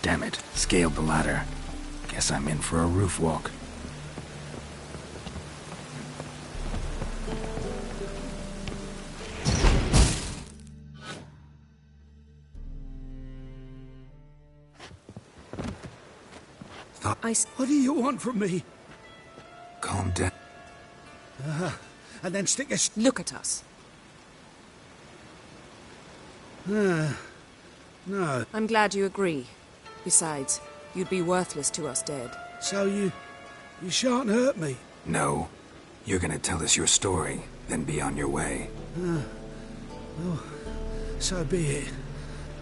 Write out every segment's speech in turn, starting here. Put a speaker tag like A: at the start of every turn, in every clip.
A: Damn it, scaled the ladder. Guess I'm in for a roof walk.
B: What do you want from me?
A: Calm down.
B: And then stick a...
C: Look at us.
B: No.
C: I'm glad you agree. Besides, you'd be worthless to us dead.
B: So you shan't hurt me?
A: No. You're gonna tell us your story, then be on your way.
B: Well, so be it.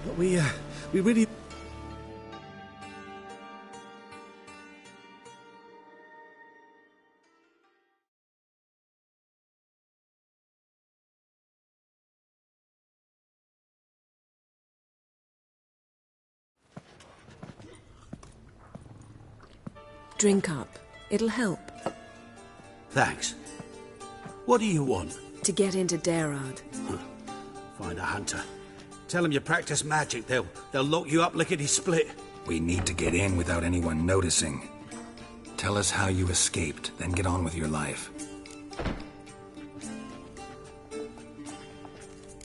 B: But we really...
C: Drink up. It'll help.
B: Thanks. What do you want?
C: To get into Daerad.
B: Find a hunter. Tell them you practice magic. They'll lock you up lickety-split.
A: We need to get in without anyone noticing. Tell us how you escaped, then get on with your life.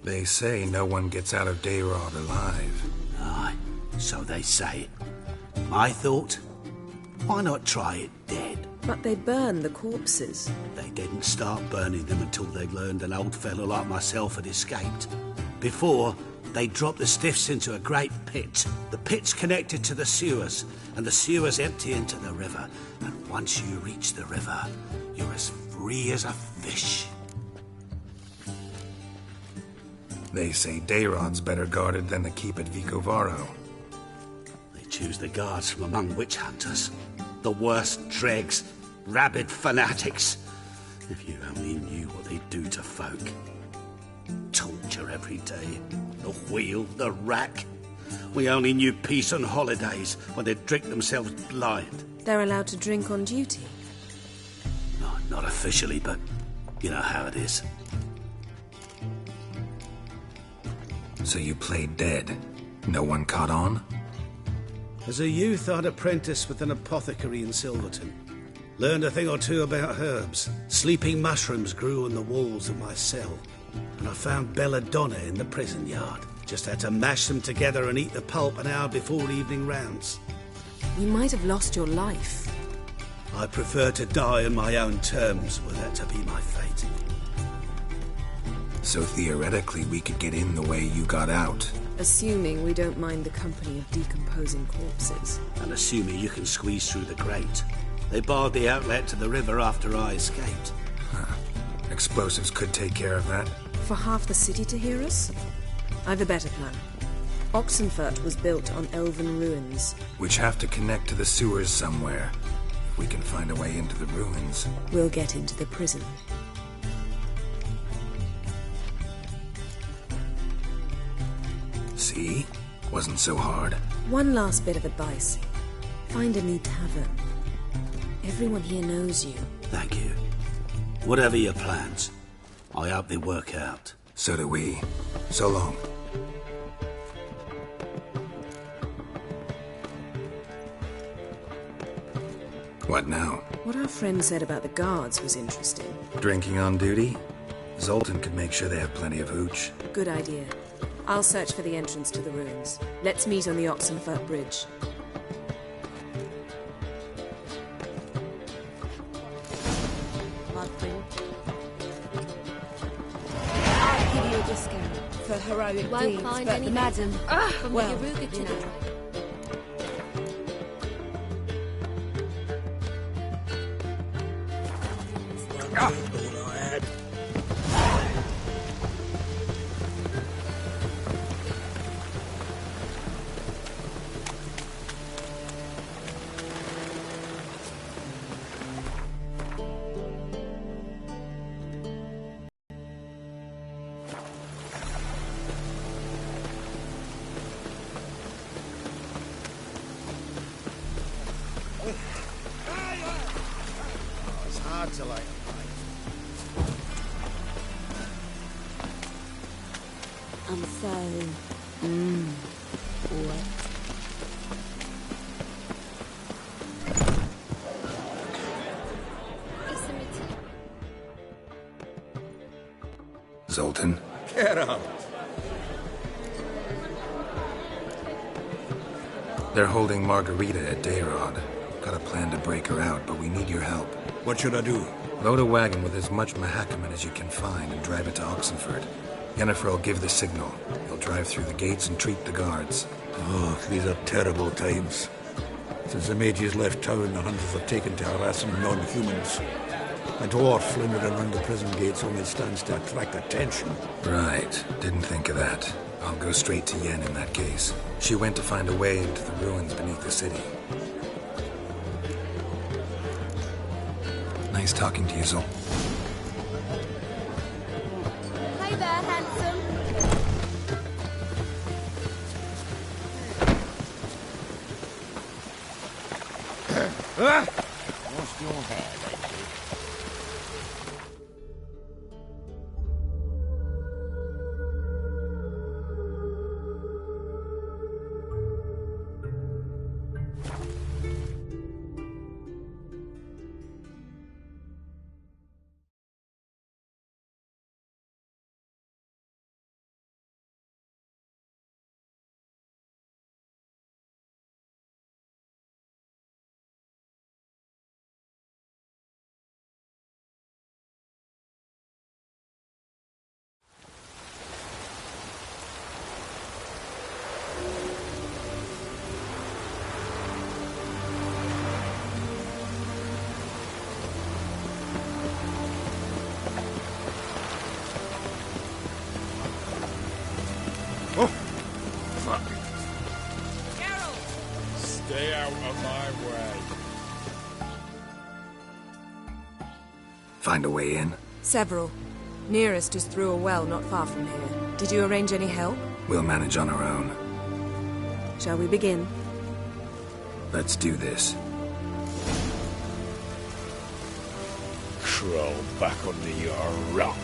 A: They say no one gets out of Daerad alive.
B: Aye, so they say. My thought? Why not try it dead?
C: But they burn the corpses.
B: They didn't start burning them until they learned an old fellow like myself had escaped. Before, they dropped the stiffs into a great pit. The pit's connected to the sewers, and the sewers empty into the river. And once you reach the river, you're as free as a fish.
A: They say Daerad's better guarded than the keep at Vicovaro.
B: They choose the guards from among witch hunters. The worst dregs, rabid fanatics. If you only knew what they do to folk. Torture every day. The wheel, the rack. We only knew peace on holidays when they'd drink themselves blind.
C: They're allowed to drink on duty?
B: No, not officially, but you know how it is.
A: So you played dead. No one caught on?
B: As a youth, I'd apprenticed with an apothecary in Silverton. Learned a thing or two about herbs. Sleeping mushrooms grew on the walls of my cell. And I found belladonna in the prison yard. Just had to mash them together and eat the pulp an hour before evening rounds.
C: You might have lost your life.
B: I prefer to die on my own terms, were that to be my fate.
A: So theoretically, we could get in the way you got out.
C: Assuming we don't mind the company of decomposing corpses.
B: And assuming you can squeeze through the grate. They barred the outlet to the river after I escaped.
A: Huh. Explosives could take care of that.
C: For half the city to hear us? I've a better plan. Oxenfurt was built on elven ruins.
A: Which have to connect to the sewers somewhere. If we can find a way into the ruins.
C: We'll get into the prison.
A: See? Wasn't so hard.
C: One last bit of advice. Find a new tavern. Everyone here knows you.
B: Thank you. Whatever your plans, I hope they work out.
A: So do we. So long. What now?
C: What our friend said about the guards was interesting.
A: Drinking on duty? Zoltan could make sure they have plenty of hooch.
C: Good idea. I'll search for the entrance to the ruins. Let's meet on the Oxenfurt Bridge.
D: I'll give you a discount for heroic
E: Won't
D: deeds,
E: find
D: but
E: any
D: the madam...
E: From
D: well,
E: the Yaruga to
D: you
E: the
D: know.
F: It's hard to like.
D: I'm so... wet.
F: on.
A: They're holding Margarita at Dayrod. Got a plan to break her out, but we need your help.
E: What should I do?
A: Load a wagon with as much Mahakaman as you can find and drive it to Oxenford. Yennefer will give the signal. He'll drive through the gates and treat the guards.
E: Oh, these are terrible times. Since the mages left town, the hunters have taken to harassing non-humans. A dwarf floundering around the prison gates only stands to attract attention.
A: Right. Didn't think of that. I'll go straight to Yen in that case. She went to find a way into the ruins beneath the city. Nice talking to you, Zol.
D: Hi there, handsome.
F: What's your hair, lady?
G: Stay out of my way.
A: Find a way in?
C: Several. Nearest is through a well not far from here. Did you arrange any help?
A: We'll manage on our own.
C: Shall we begin?
A: Let's do this.
G: Crawl back under your rock.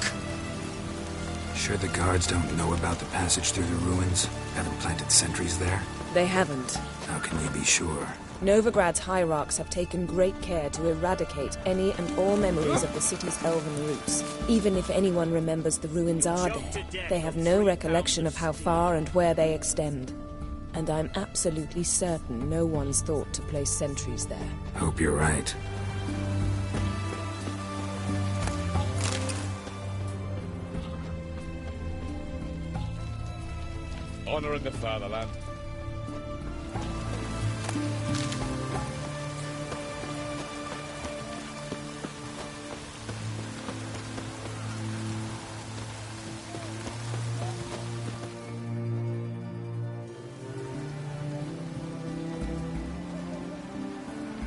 A: Sure the guards don't know about the passage through the ruins? Haven't planted sentries there?
C: They haven't.
A: How can you be sure?
C: Novigrad's hierarchs have taken great care to eradicate any and all memories of the city's elven roots. Even if anyone remembers the ruins are there, they have no recollection of how far and where they extend. And I'm absolutely certain no one's thought to place sentries there.
A: Hope you're right.
G: Honor in the fatherland.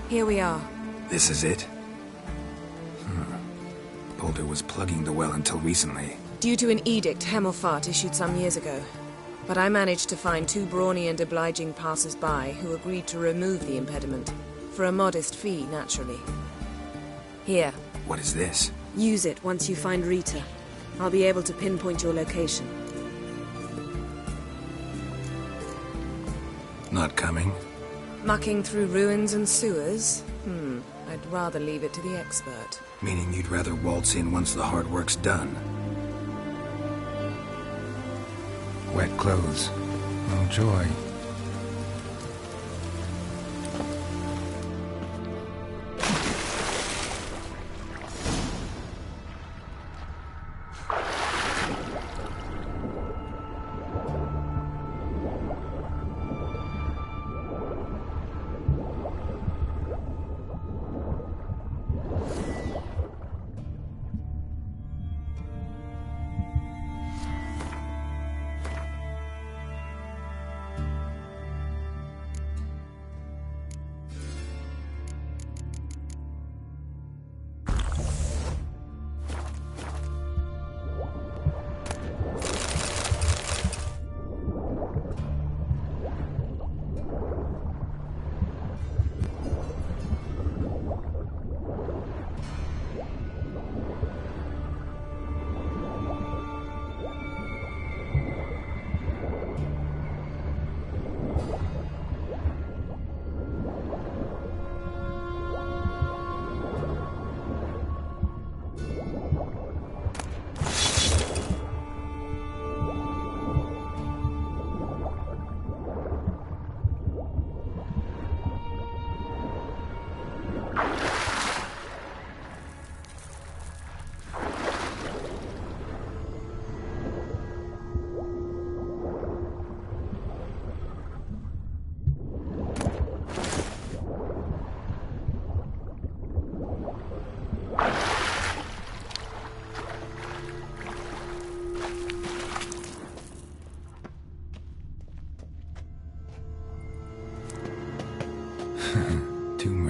C: Here we are.
A: This is it? Boulder was plugging the well until recently.
C: Due to an edict Hemelfart issued some years ago. But I managed to find two brawny and obliging passers-by who agreed to remove the impediment. For a modest fee, naturally. Here.
A: What is this?
C: Use it once you find Rita. I'll be able to pinpoint your location.
A: Not coming?
C: Mucking through ruins and sewers? I'd rather leave it to the expert.
A: Meaning you'd rather waltz in once the hard work's done? Wet clothes. Oh, joy.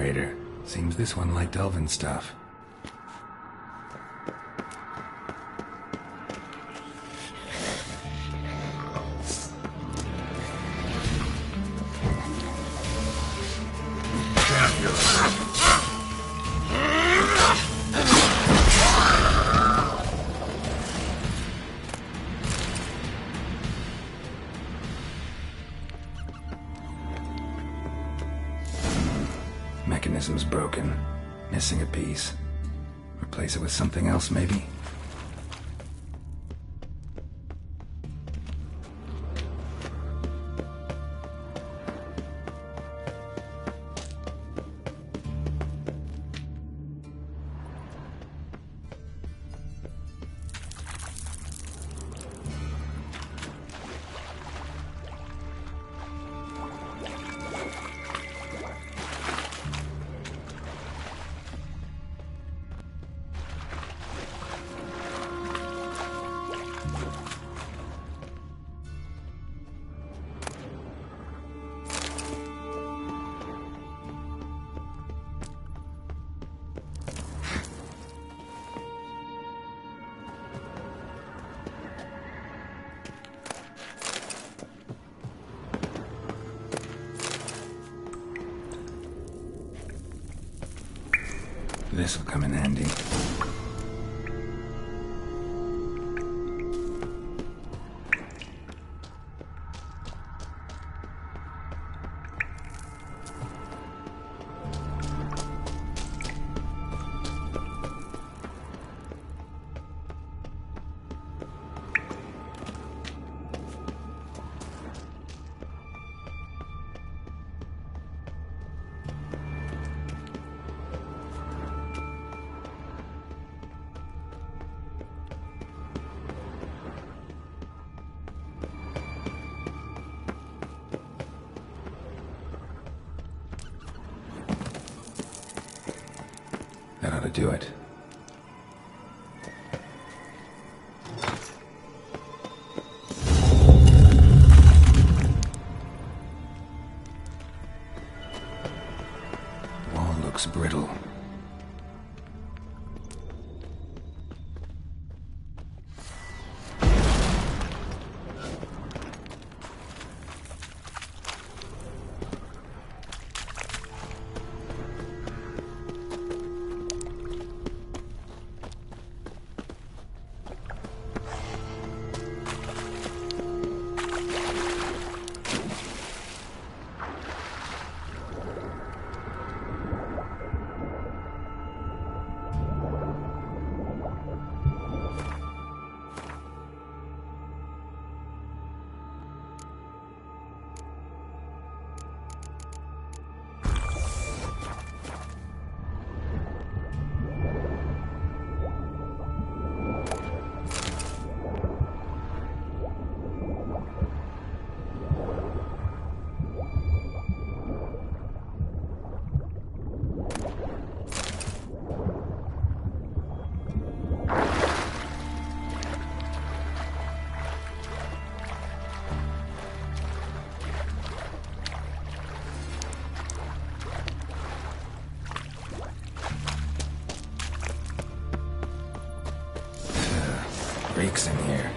A: Raider. Seems this one liked elven stuff. Mechanism's broken. Missing a piece. Replace it with something else, maybe? This'll come in handy. That ought to do it. Wall looks brittle. Reeks in here.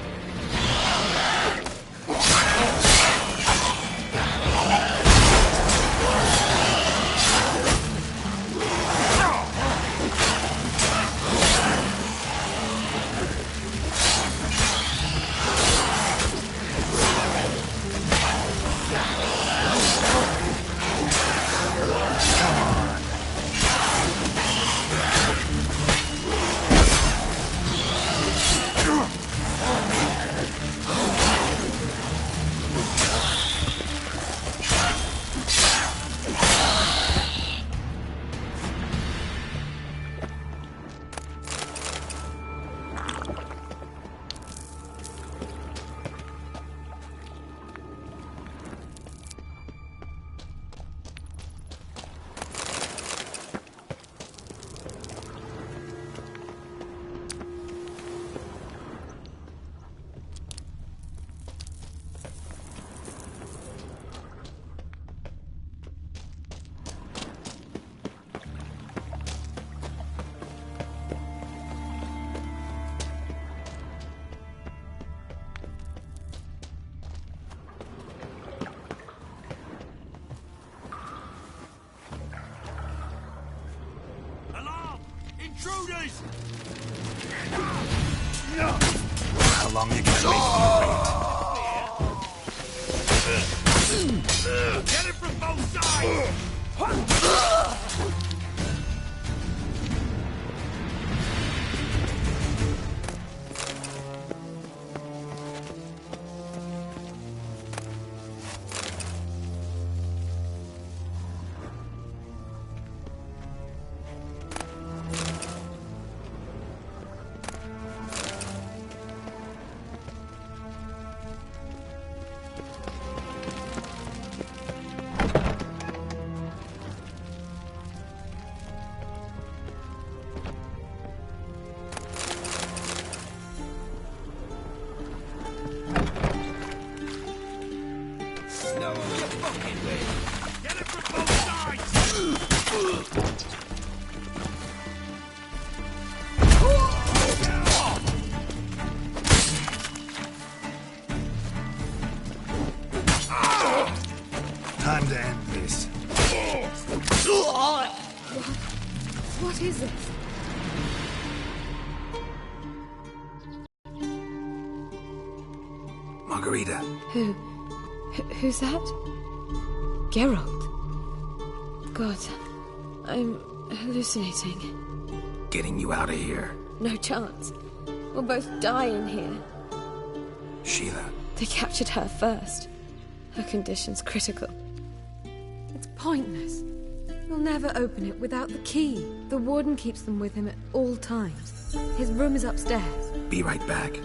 B: intruders!
A: How long you gonna make me wait?
B: Get it from both sides!
A: Time to end this.
D: What is it?
A: Margarita.
D: Who's that? Geralt. God, I'm hallucinating.
A: Getting you out of here.
D: No chance. We'll both die in here.
A: Sheila.
D: They captured her first. Her condition's critical. It's pointless. We'll never open it without the key. The warden keeps them with him at all times. His room is upstairs.
A: Be right back.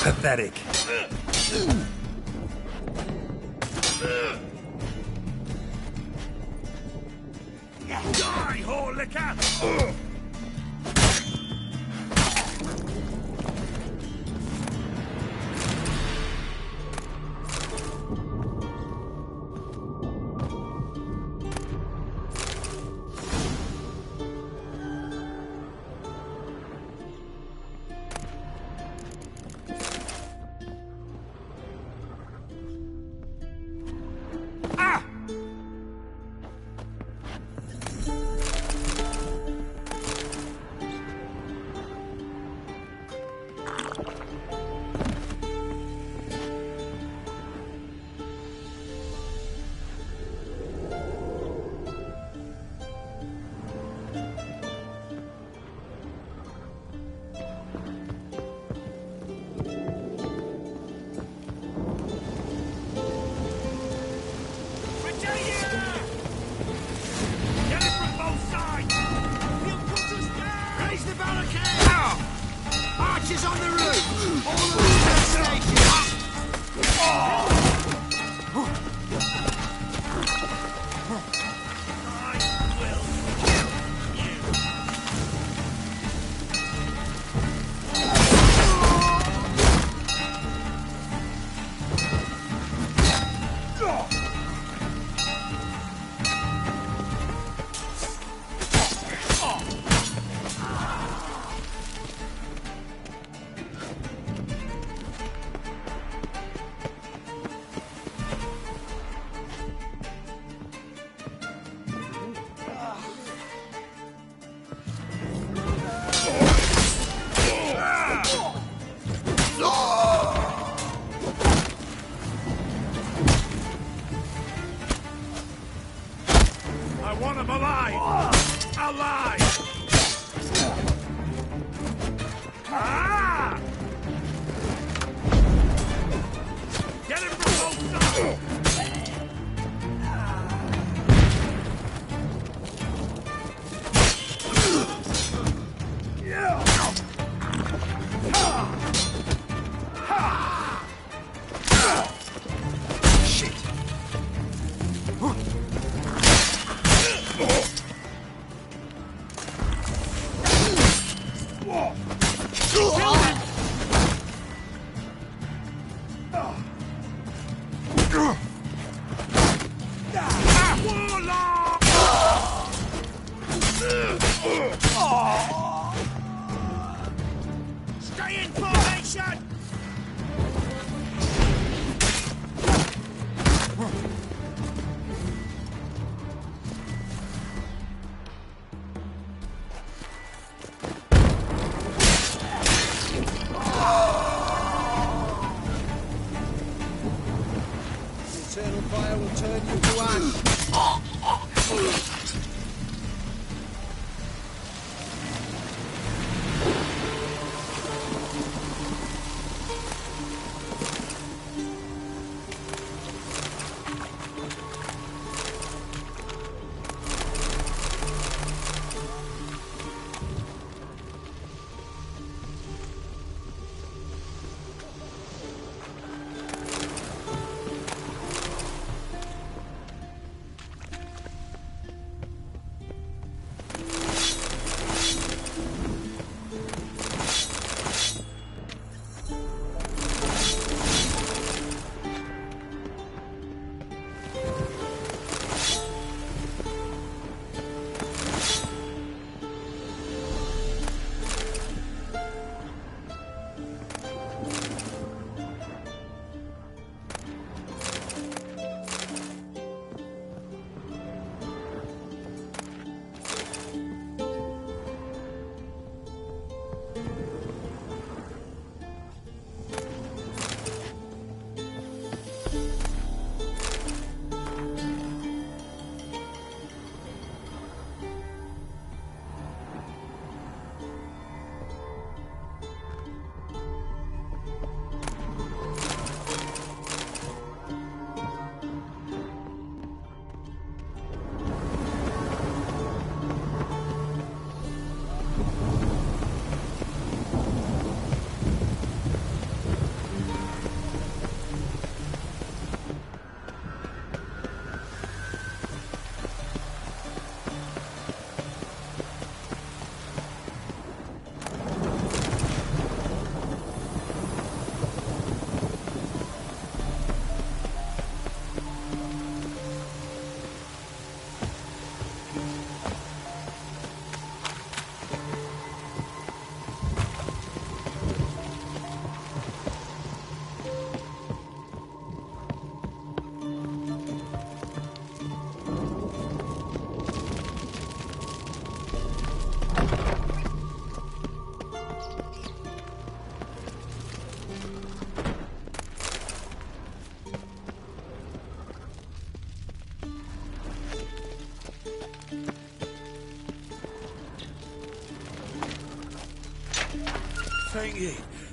A: Pathetic.
B: Die, whore liquor! want him alive! Alive! Ah! Get him from both sides! Stay in formation!
F: Eternal fire will turn you to ash.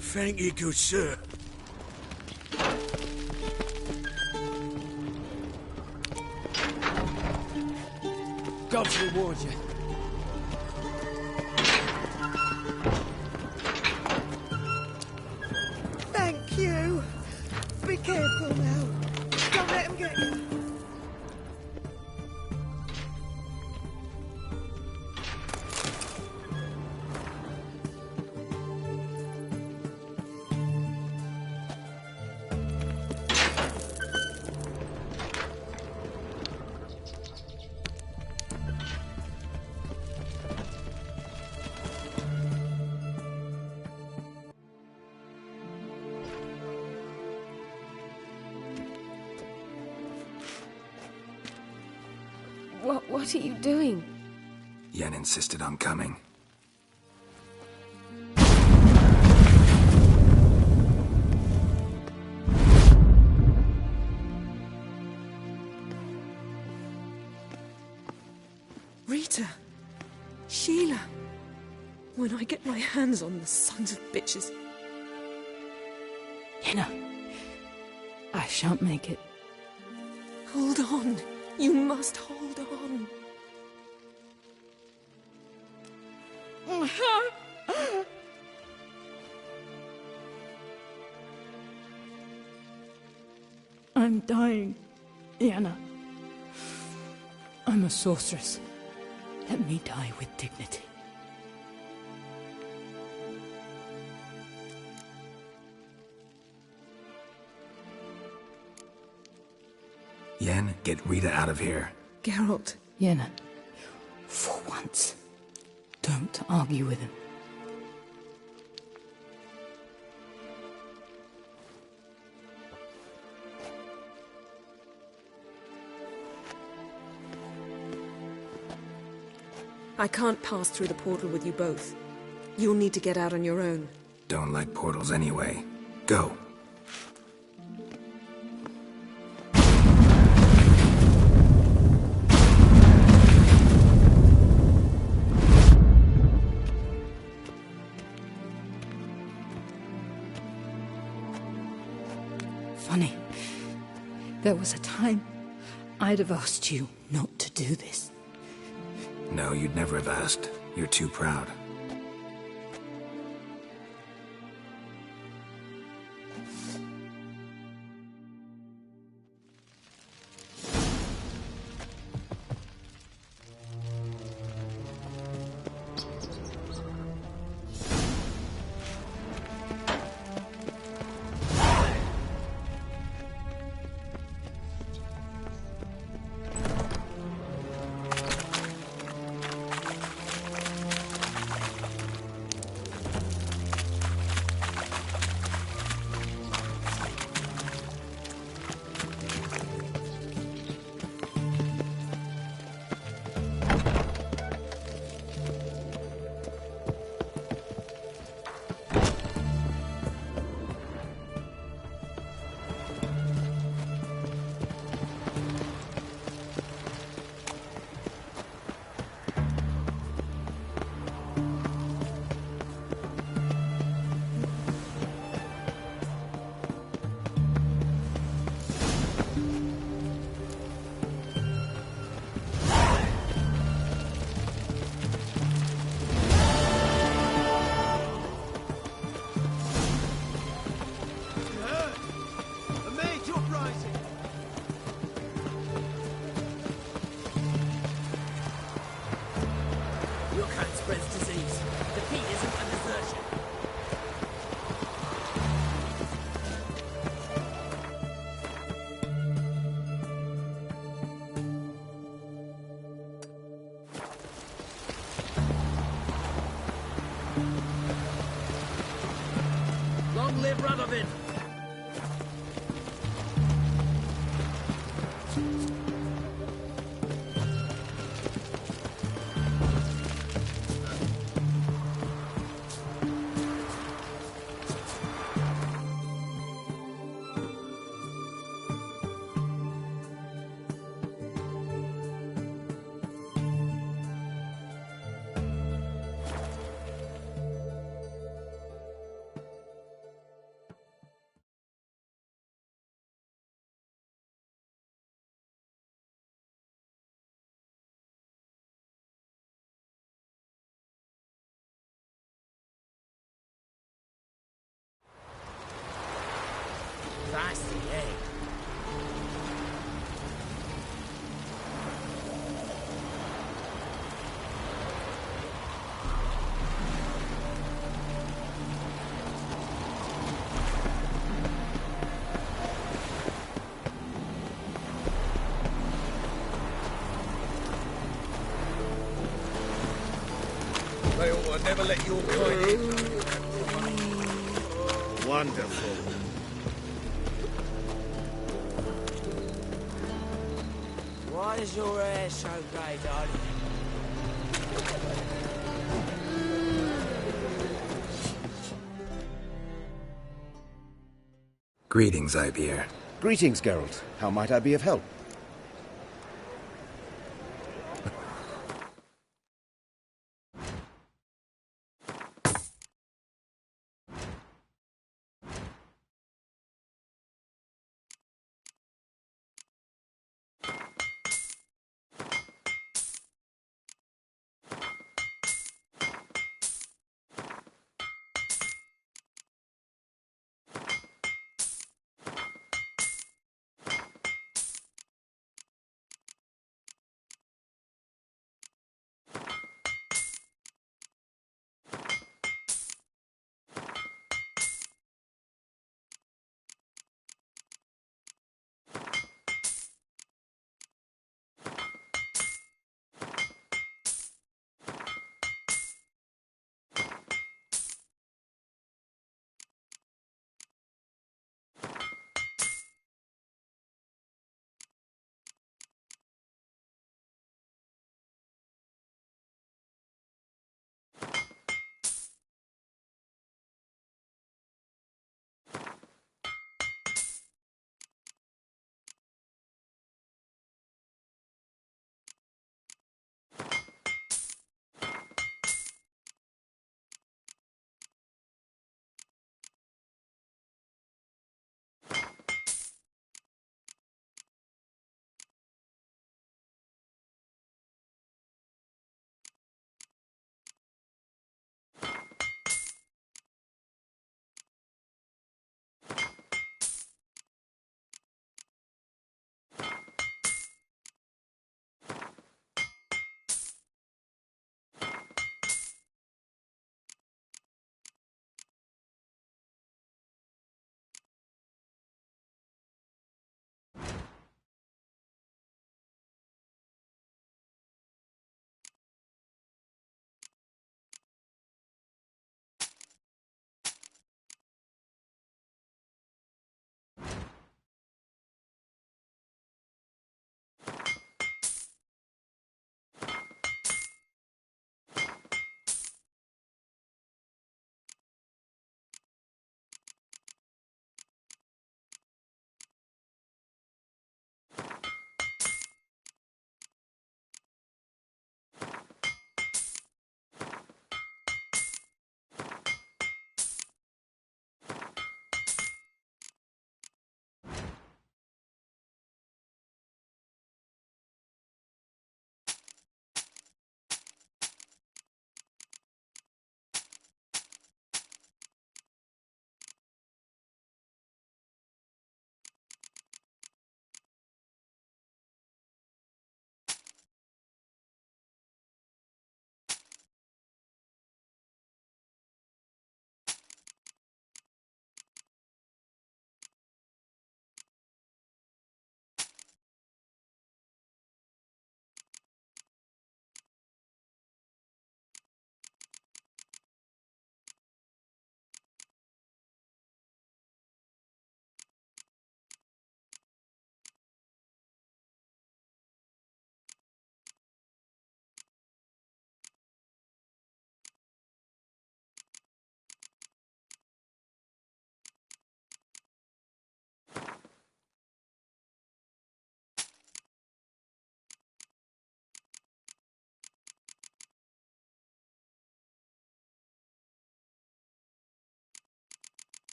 B: Thank you, good sir.
F: God reward you.
H: Thank you. Be careful now. Don't let him get you.
D: What are you doing?
A: Yen insisted on coming.
H: Rita. Sheila. When I get my hands on the sons of bitches.
I: Yenna, I shan't make it.
H: Hold on. You must hold on.
I: I'm dying, Yenna. I'm a sorceress. Let me die with dignity.
A: Yen, get Rita out of here.
H: Geralt.
I: Yenna, for once, don't argue with him.
H: I can't pass through the portal with you both. You'll need to get out on your own.
A: Don't like portals anyway. Go.
I: Funny. There was a time I'd have asked you not to do this.
A: No, you'd never have asked. You're too proud.
J: Long live Radovid! That's the egg.
F: They ought to never let your kind in.
B: Wonderful.
J: Why is your hair so grey, darling?
A: Greetings, Ibeer.
K: Greetings, Geralt. How might I be of help?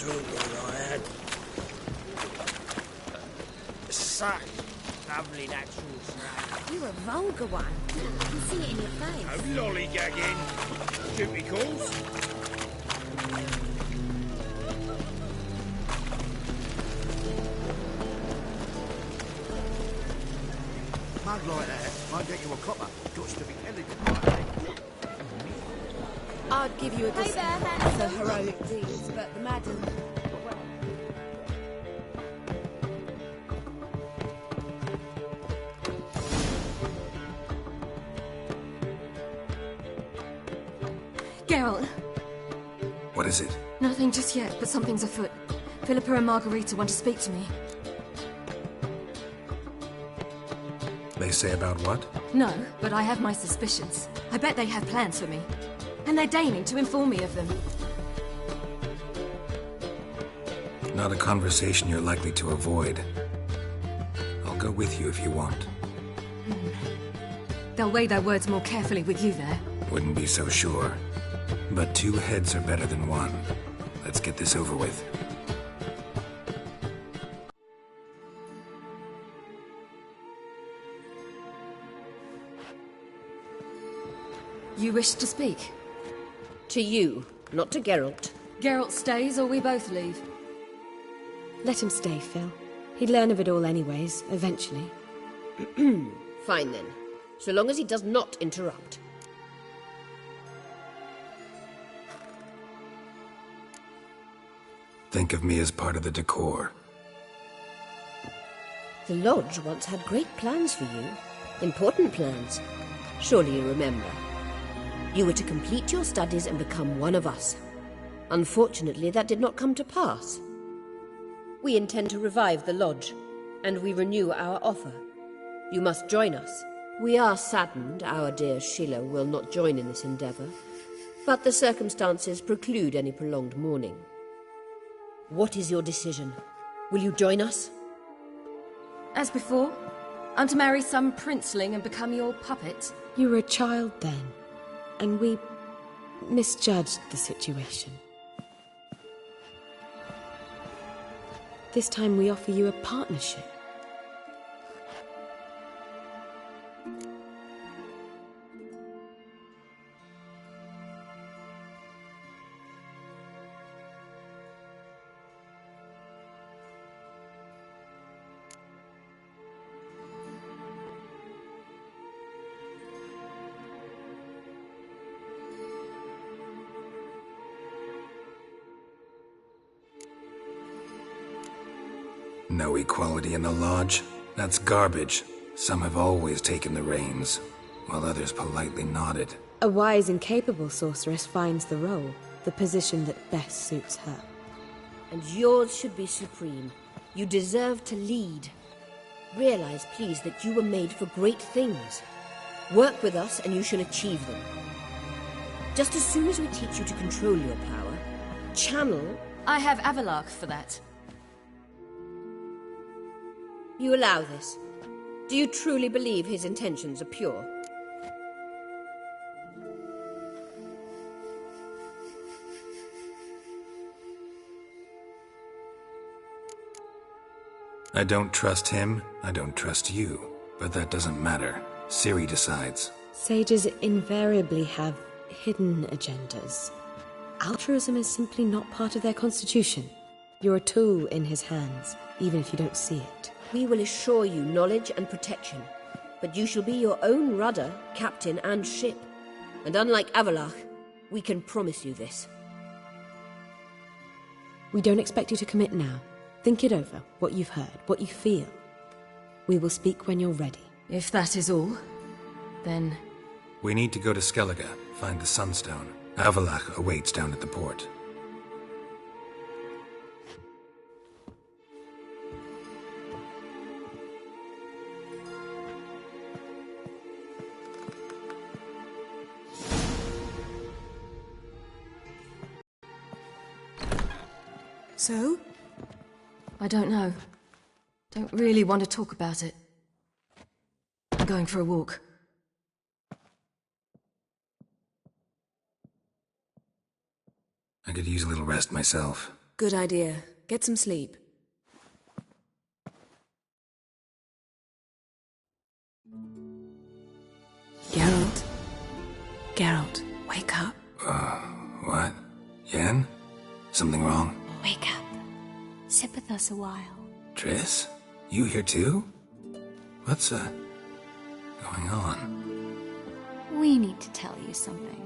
J: drinking I had. Such lovely natural smoke.
K: You're a vulgar one. I can see it in your face.
G: No lollygagging. Duty calls.
F: Mug like that might get you a copper. Got to be elegant like that.
C: I'd give you a
K: Hey there,
C: discount for
K: handsome.
C: heroic deeds, but the madam...
D: Geralt,
A: What is it?
D: nothing just yet, but something's afoot. Philippa and Margarita want to speak to me.
A: They say about what?
D: No, but I have my suspicions. I bet they have plans for me. And they're deigning to inform me of them.
A: Not a conversation you're likely to avoid. I'll go with you if you want.
D: They'll weigh their words more carefully with you there.
A: Wouldn't be so sure. But 2 heads are better than 1. Let's get this over with.
D: You wish to speak?
L: To you, not to Geralt.
D: Geralt stays or we both leave?
C: Let him stay, Phil. He'd learn of it all anyways, eventually.
L: Fine then. So long as he does not interrupt.
A: Think of me as part of the decor.
L: The Lodge once had great plans for you. Important plans. Surely you remember. You were to complete your studies and become one of us. Unfortunately, that did not come to pass. We intend to revive the Lodge, and we renew our offer. You must join us. We are saddened our dear Sheila will not join in this endeavour, but the circumstances preclude any prolonged mourning. What is your decision? Will you join us?
D: As before, I'm to marry some princeling and become your puppet?
C: You were a child then, and we misjudged the situation. This time we offer you a partnership.
A: No equality in the Lodge? That's garbage. Some have always taken the reins, while others politely nodded.
C: A wise and capable sorceress finds the role, the position that best suits her.
L: And yours should be supreme. You deserve to lead. Realize, please, that you were made for great things. Work with us and you shall achieve them. Just as soon as we teach you to control your power, channel...
D: I have Avalark for that.
L: You allow this? Do you truly believe his intentions are pure?
A: I don't trust him, I don't trust you. But that doesn't matter. Ciri decides.
C: Sages invariably have hidden agendas. Altruism is simply not part of their constitution. You're a tool in his hands, even if you don't see it.
L: We will assure you knowledge and protection, but you shall be your own rudder, captain, and ship. And unlike Avalark, we can promise you this.
C: We don't expect you to commit now. Think it over, what you've heard, what you feel. We will speak when you're ready.
D: If that is all, then...
A: We need to go to Skellige, find the Sunstone. Avalark awaits down at the port.
H: So?
D: I don't know. Don't really want to talk about it. I'm going for a walk.
A: I could use a little rest myself.
C: Good idea. Get some sleep. Geralt? Geralt, wake up.
A: What? Yen? Something wrong?
K: Wake up. Sit with us a while.
A: Triss? You here too? What's, going on?
K: We need to tell you something.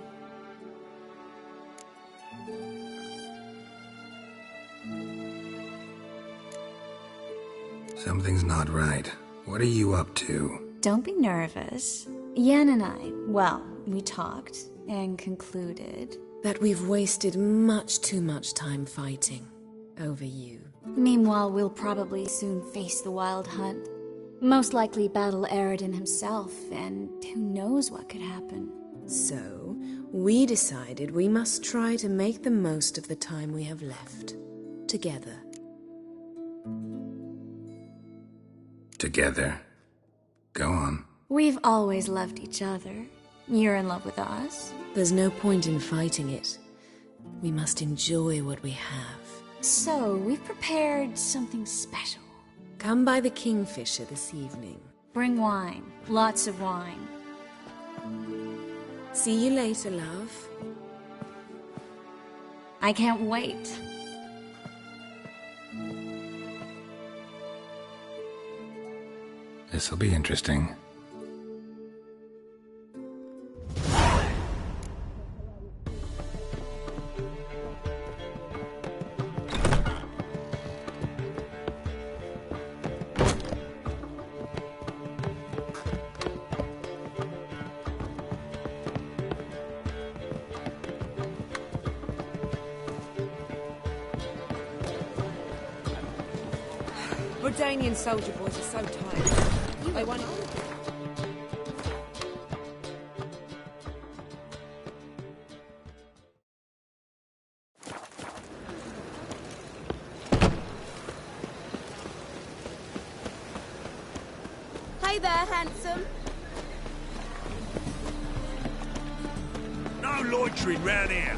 A: Something's not right. What are you up to?
K: Don't be nervous. Yen and I, well, we talked and concluded
C: that we've wasted much too much time fighting over you.
K: Meanwhile, we'll probably soon face the Wild Hunt. Most likely battle Eredin himself, and who knows what could happen.
C: So, we decided we must try to make the most of the time we have left. Together.
A: Together? Go on.
K: We've always loved each other. You're in love with us.
C: There's no point in fighting it. We must enjoy what we have.
K: So, we've prepared something special.
C: Come by the Kingfisher this evening.
K: Bring wine. Lots of wine.
C: See you later, love.
K: I can't wait.
A: This'll be interesting.
H: Redanian soldier boys are so tired. They want it.
M: Hey there, handsome.
G: No loitering round here.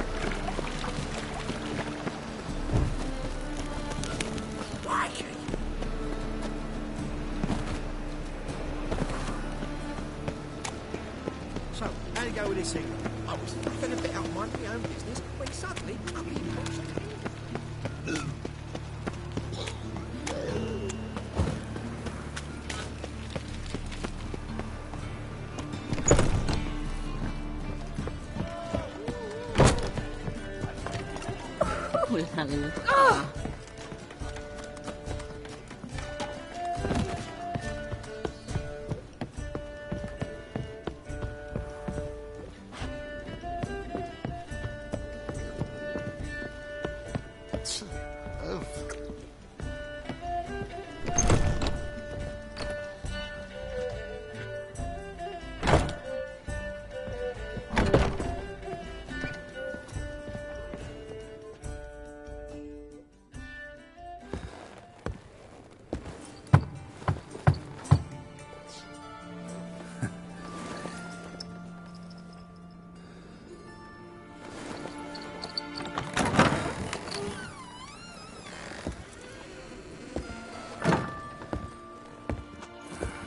F: So, how you go with this thing? I was thinking a bit out of my own business when suddenly up he pops up.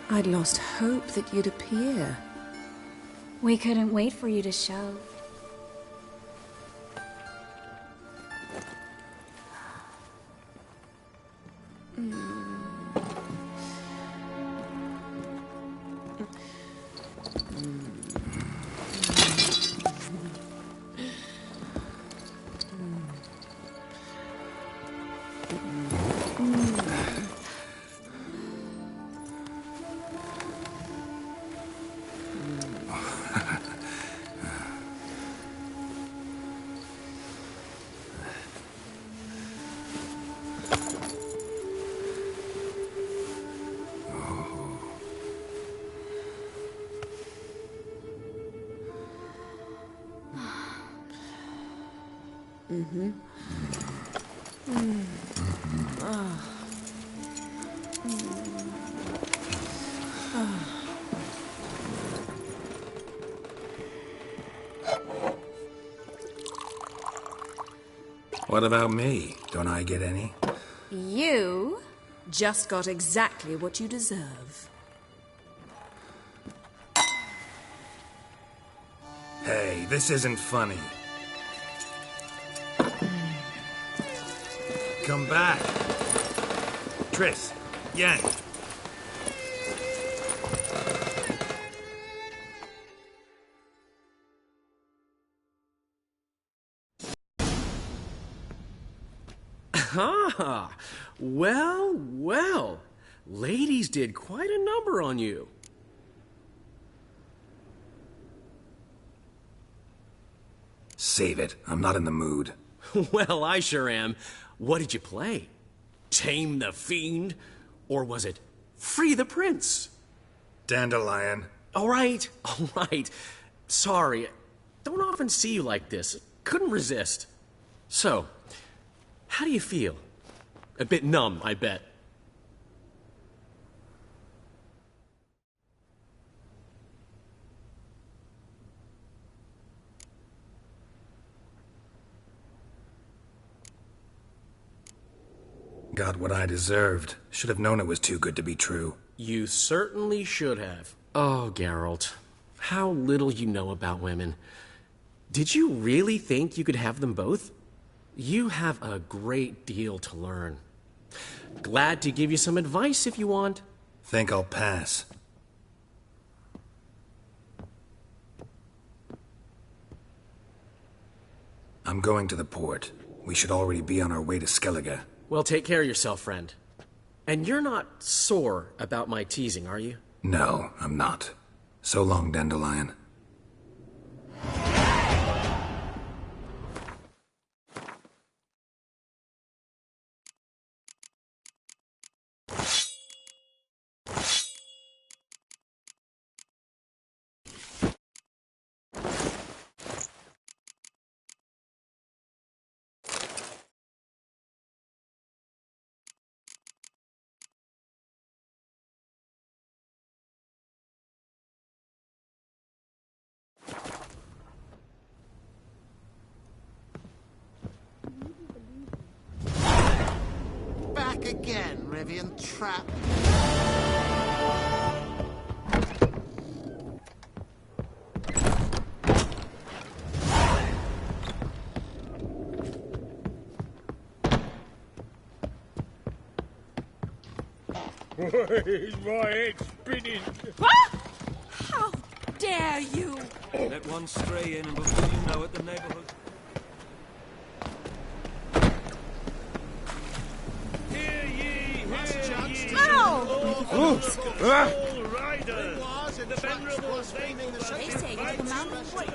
C: I'd lost hope that you'd appear.
K: We couldn't wait for you to show.
A: What about me? Don't I get any?
H: You just got exactly what you deserve.
A: Hey, this isn't funny. Come back. Triss, Yang.
F: Ah, well, well. Ladies did quite a number on you.
A: Save it. I'm not in the mood.
F: Well, I sure am. What did you play? Tame the Fiend? Or was it Free the Prince?
A: Dandelion.
F: All right. Sorry. Don't often see you like this. Couldn't resist. So, how do you feel? A bit numb, I bet.
A: Got what I deserved. Should have known it was too good to be true.
F: You certainly should have. Oh, Geralt. How little you know about women. Did you really think you could have them both? You have a great deal to learn. Glad to give you some advice if you want.
A: Think I'll pass. I'm going to the port. We should already be on our way to Skellige.
F: Well, take care of yourself, friend. And you're not sore about my teasing, are you?
A: No, I'm not. So long, Dandelion.
N: Back again, Rivian Trap.
G: Is my head spinning?
H: How dare you!
O: Let one stray in, and before you know it, the neighborhood... Hear ye!
H: Ow!
G: All riders! The venerable
M: They say it's the Mountain of Wait.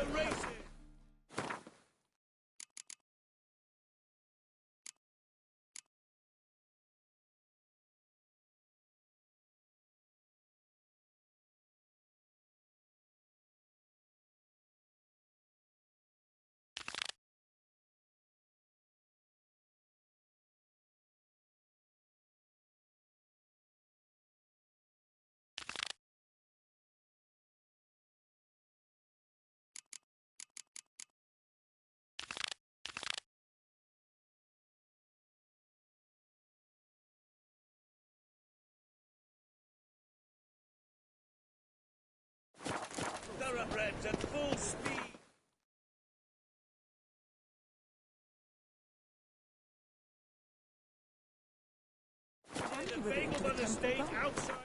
G: Thoroughbreds at full speed! The Fagleman estate outside...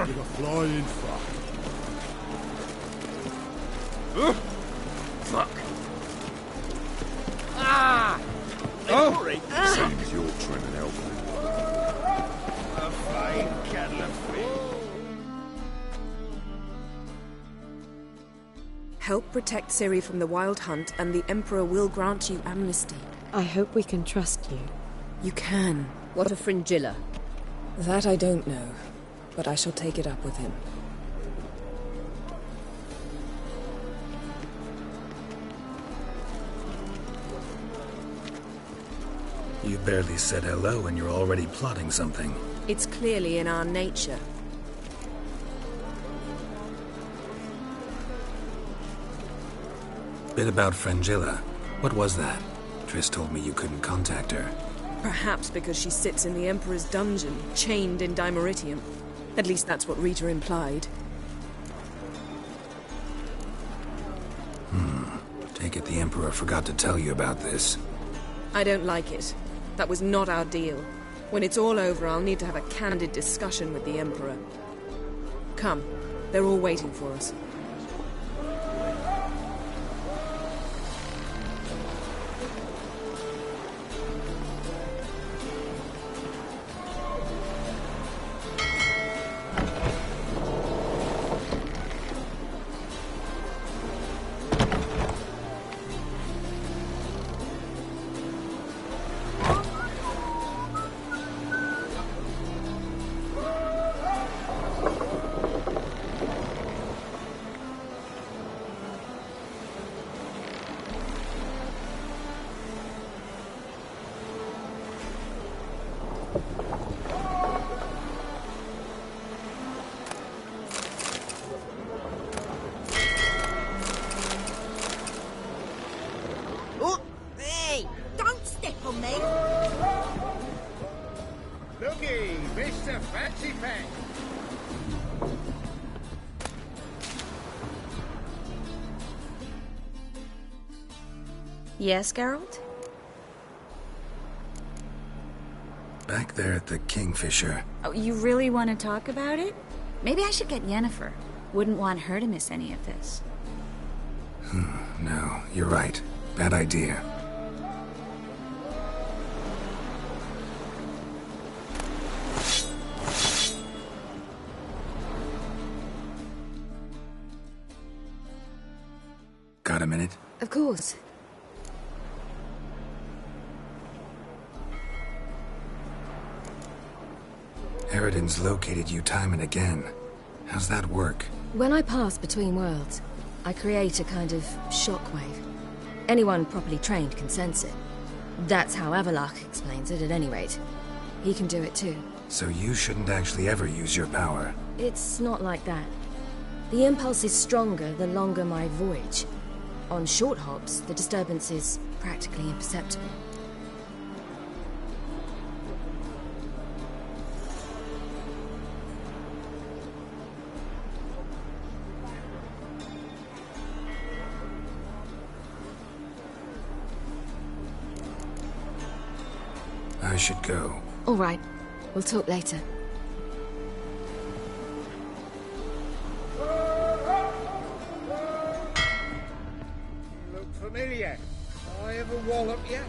E: With a flying fuck.
P: Fuck.
J: Ah!
P: Oh! Seems you're trying to help me.
G: A fine kettle of fish.
H: Help protect Ciri from the Wild Hunt, and the Emperor will grant you amnesty.
D: I hope we can trust you.
H: You can.
L: What of Fringilla?
C: That I don't know, but I shall take it up with him.
A: You barely said hello and you're already plotting something.
H: It's clearly in our nature.
A: Bit about Fringilla. What was that? Triss told me you couldn't contact her.
H: Perhaps because she sits in the Emperor's dungeon, chained in Dimeritium. At least that's what Rita implied.
A: Take it the Emperor forgot to tell you about this.
H: I don't like it. That was not our deal. When it's all over, I'll need to have a candid discussion with the Emperor. Come. They're all waiting for us.
J: Oh, hey! Don't step on me!
G: Looky, Mr. Fancy Pack.
K: Yes, Geralt?
A: Back there at the Kingfisher.
K: Oh, you really want to talk about it? Maybe I should get Yennefer. Wouldn't want her to miss any of this.
A: No, you're right. Bad idea. Got a minute?
C: Of course.
A: Eridan's located you time and again. How's that work?
C: When I pass between worlds, I create a kind of shockwave. Anyone properly trained can sense it. That's how Avalok explains it, at any rate. He can do it too.
A: So you shouldn't actually ever use your power.
C: It's not like that. The impulse is stronger the longer my voyage. On short hops, the disturbance is practically imperceptible.
A: I should go.
C: All right. We'll talk later.
G: You look familiar. I ever wallop you?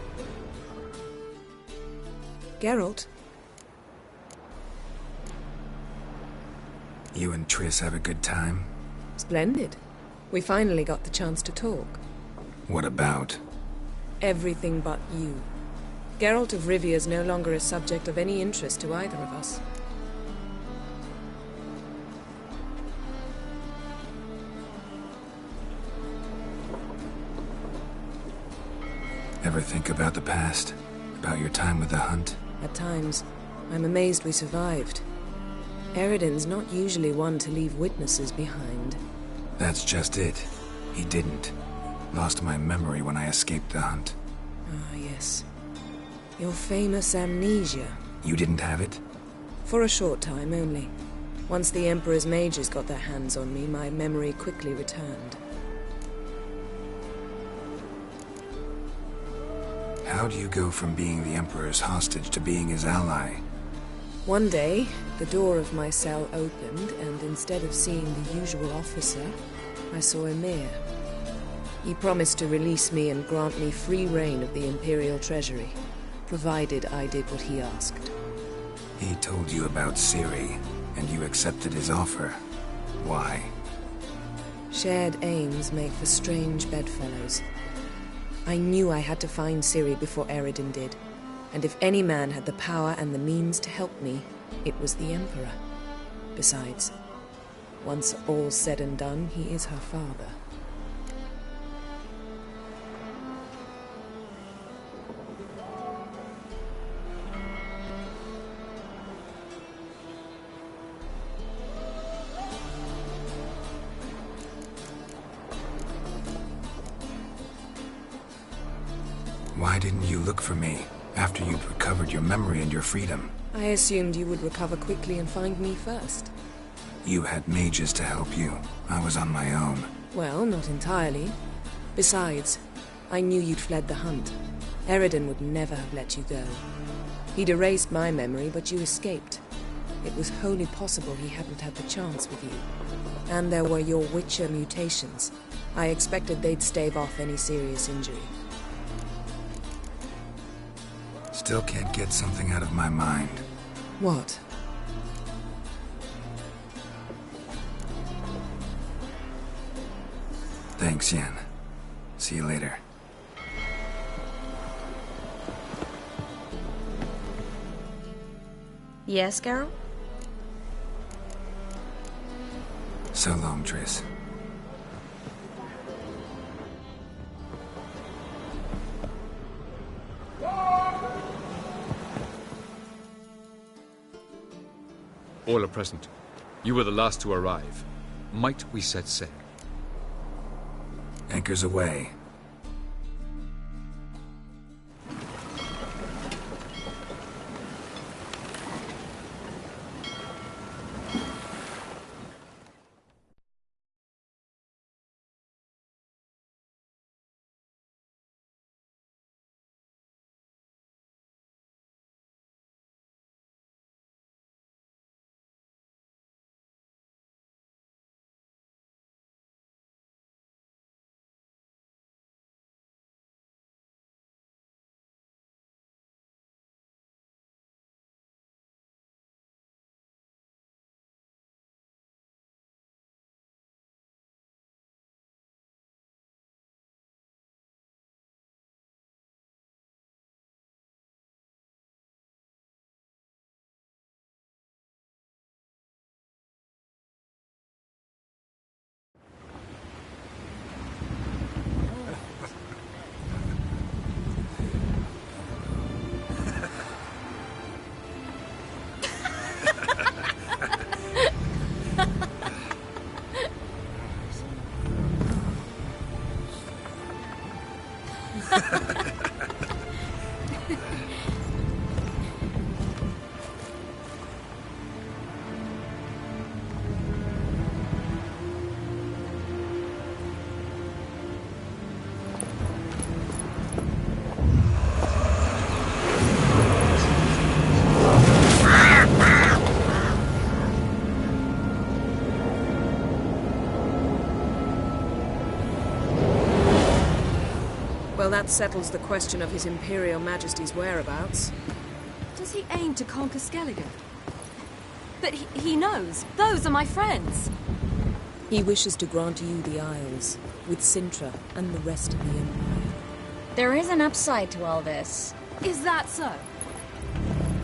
H: Geralt?
A: You and Triss have a good time?
H: Splendid. We finally got the chance to talk.
A: What about?
H: Everything but you. Geralt of Rivia is no longer a subject of any interest to either of us.
A: Ever think about the past? About your time with the Hunt?
H: At times, I'm amazed we survived. Eridan's not usually one to leave witnesses behind.
A: That's just it. He didn't. Lost my memory when I escaped the Hunt.
H: Ah, yes. Your famous amnesia.
A: You didn't have it?
H: For a short time only. Once the Emperor's mages got their hands on me, my memory quickly returned.
A: How do you go from being the Emperor's hostage to being his ally?
H: One day, the door of my cell opened, and instead of seeing the usual officer, I saw Emir. He promised to release me and grant me free reign of the Imperial Treasury, provided I did what he asked.
A: He told you about Ciri, and you accepted his offer. Why?
H: Shared aims make for strange bedfellows. I knew I had to find Ciri before Eredin did, and if any man had the power and the means to help me, it was the Emperor. Besides, once all's said and done, he is her father.
A: Why didn't you look for me after you'd recovered your memory and your freedom?
H: I assumed you would recover quickly and find me first.
A: You had mages to help you. I was on my own.
H: Well, not entirely. Besides, I knew you'd fled the hunt. Eredin would never have let you go. He'd erased my memory, but you escaped. It was wholly possible he hadn't had the chance with you. And there were your Witcher mutations. I expected they'd stave off any serious injury.
A: Still can't get something out of my mind.
H: What?
A: Thanks, Yen. See you later.
C: Yes, Geralt?
A: So long, Triss.
P: All are present. You were the last to arrive. Might we set sail?
A: Anchor's away.
H: Well, that settles the question of His Imperial Majesty's whereabouts.
D: Does he aim to conquer Skellige? But he knows. Those are my friends.
H: He wishes to grant you the Isles, with Cintra and the rest of the Empire.
K: There is an upside to all this.
D: Is that so?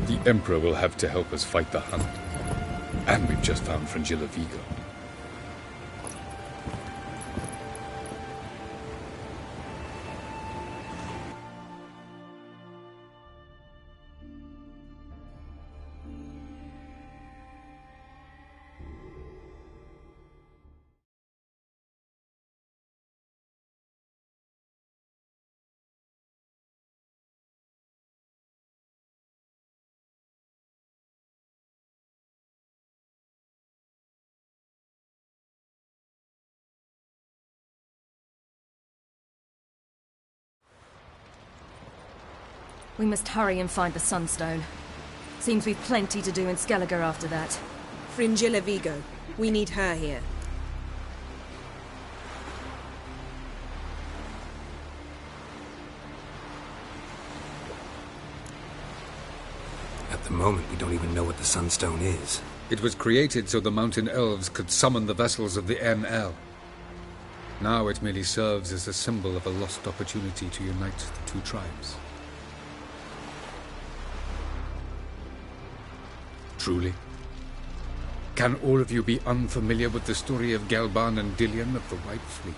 P: The Emperor will have to help us fight the Hunt. And we've just found Fringilla Vigo.
D: We must hurry and find the Sunstone. Seems we've plenty to do in Skellige after that.
H: Fringilla Vigo. We need her here.
A: the moment, we don't even know what the Sunstone is.
P: It was created so the mountain elves could summon the vessels of the NL. Now it merely serves as a symbol of a lost opportunity to unite the two tribes. Truly? Can all of you be unfamiliar with the story of Galban and Dillion of the White Fleet?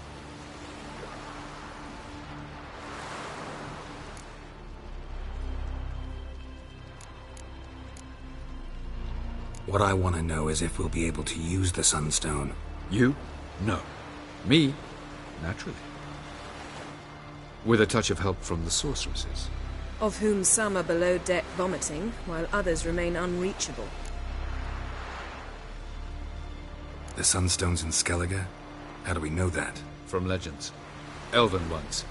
A: What I want to know is if we'll be able to use the Sunstone.
P: You? No. Me? Naturally. With a touch of help from the sorceresses.
H: Of whom some are below deck vomiting, while others remain unreachable.
A: The Sunstone's in Skellige? How do we know that?
P: From legends. Elven ones.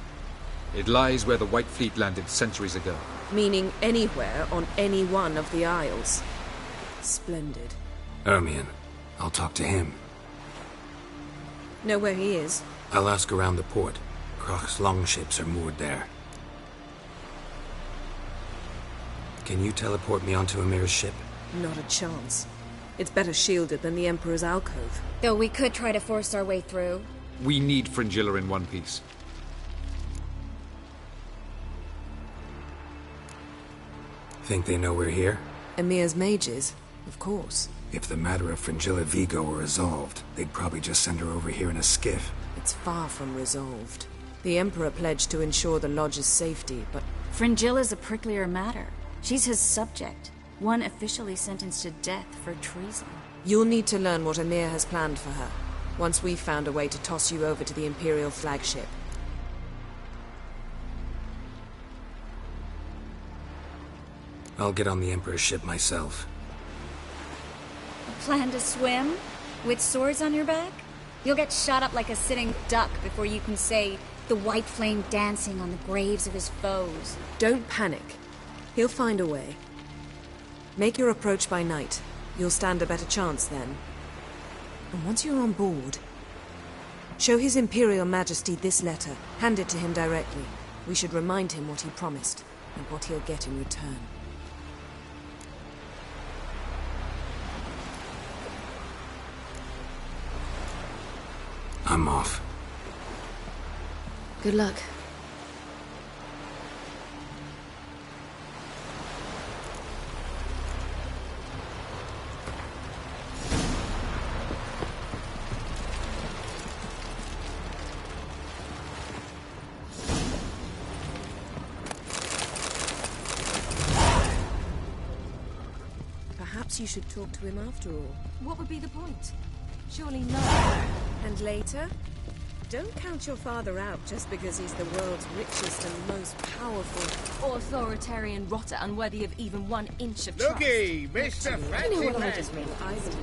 P: It lies where the White Fleet landed centuries ago.
H: Meaning anywhere on any one of the Isles. Splendid.
A: Ermion. I'll talk to him.
H: Know where he is?
A: I'll ask around the port. Crach's longships are moored there. Can you teleport me onto Ymir's ship?
H: Not a chance. It's better shielded than the Emperor's alcove.
K: Though we could try to force our way through.
P: We need Fringilla in one piece.
A: Think they know we're here?
H: Ymir's mages, of course.
A: If the matter of Fringilla Vigo were resolved, they'd probably just send her over here in a skiff.
H: It's far from resolved. The Emperor pledged to ensure the Lodge's safety, but...
K: Fringilla's a pricklier matter. She's his subject, one officially sentenced to death for treason.
H: You'll need to learn what Ymir has planned for her, once we've found a way to toss you over to the Imperial flagship.
A: I'll get on the Emperor's ship myself.
K: Plan to swim? With swords on your back? You'll get shot up like a sitting duck before you can say the white flame dancing on the graves of his foes.
H: Don't panic. He'll find a way. Make your approach by night. You'll stand a better chance then. And once you're on board, show His Imperial Majesty this letter. Hand it to him directly. We should remind him what he promised, and what he'll get in return.
A: I'm off.
H: Good luck. Perhaps you should talk to him after all.
D: What would be the point? Surely not.
H: And later? Don't count your father out just because he's the world's richest and most powerful.
D: Authoritarian rotter unworthy of even 1 inch of trust.
G: Looky, Mr. Fancy
D: You know what I
G: Man.
D: just realised?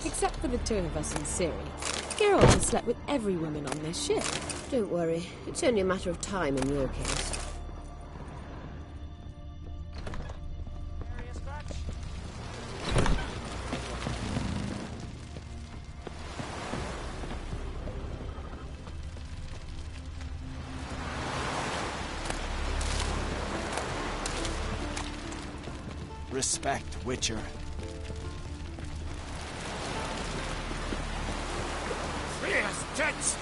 C: Except for the two of us in Ciri, Geralt has slept with every woman on this ship.
L: Don't worry, it's only a matter of time in your case.
J: Respect, Witcher.
G: Free as tits!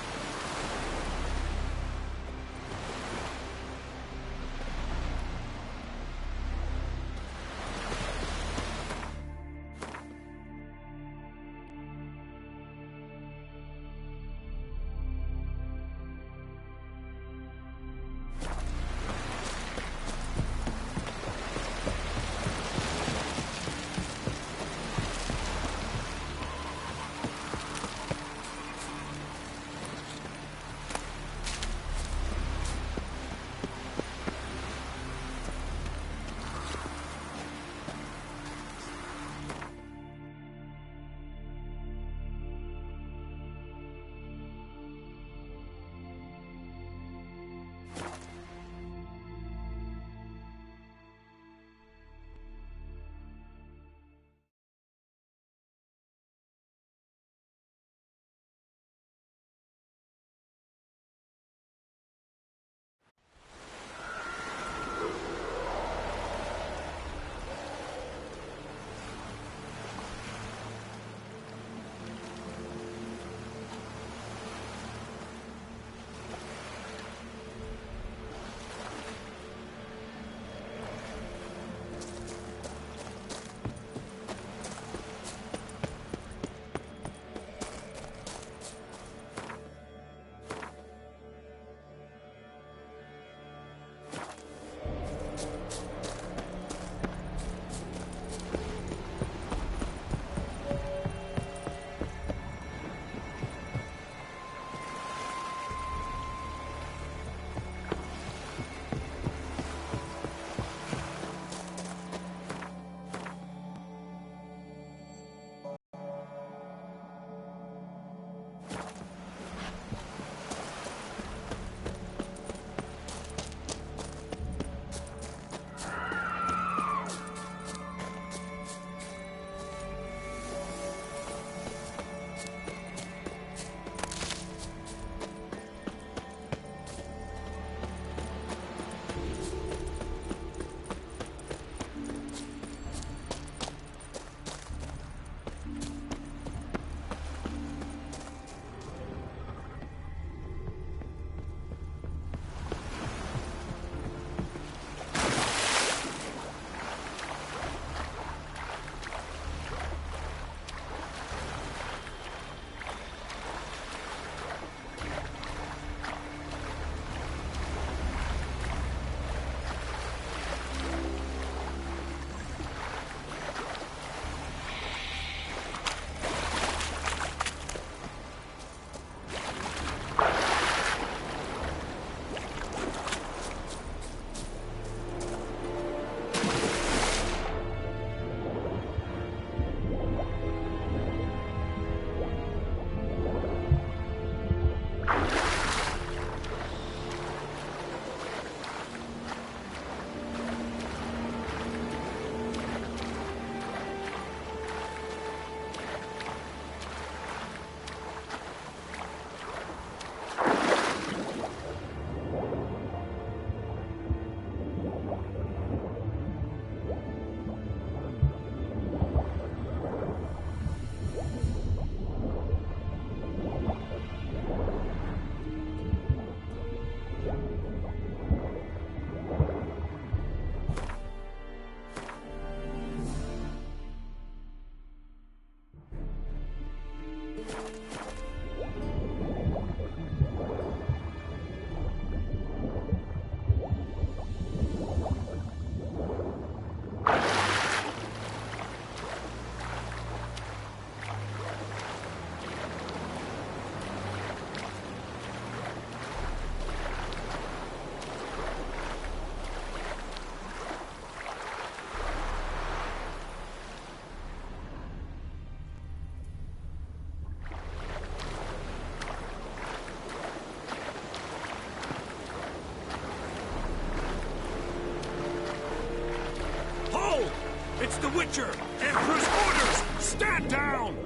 O: Soldier! Emperor's orders! Stand down!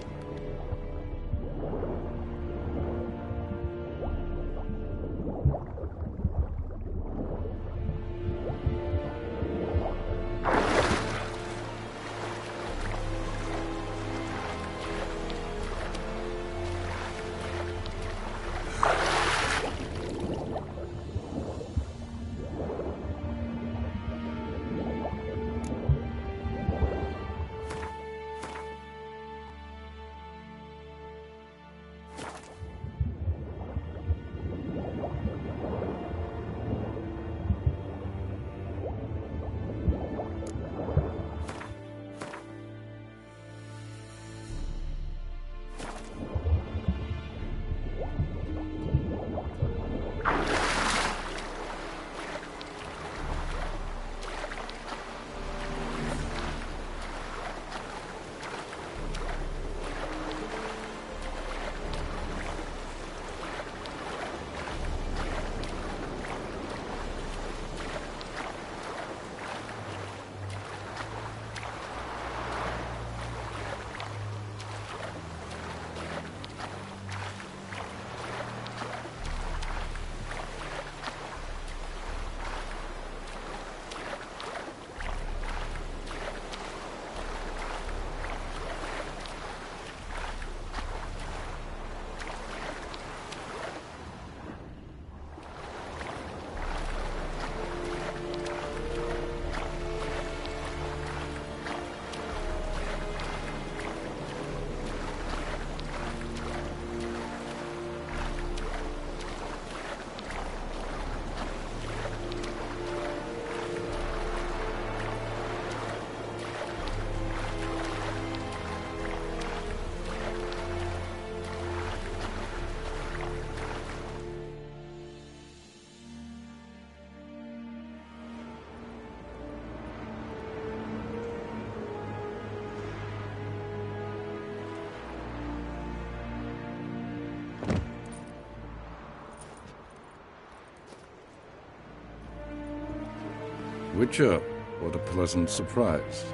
Q: Witcher, what a pleasant surprise.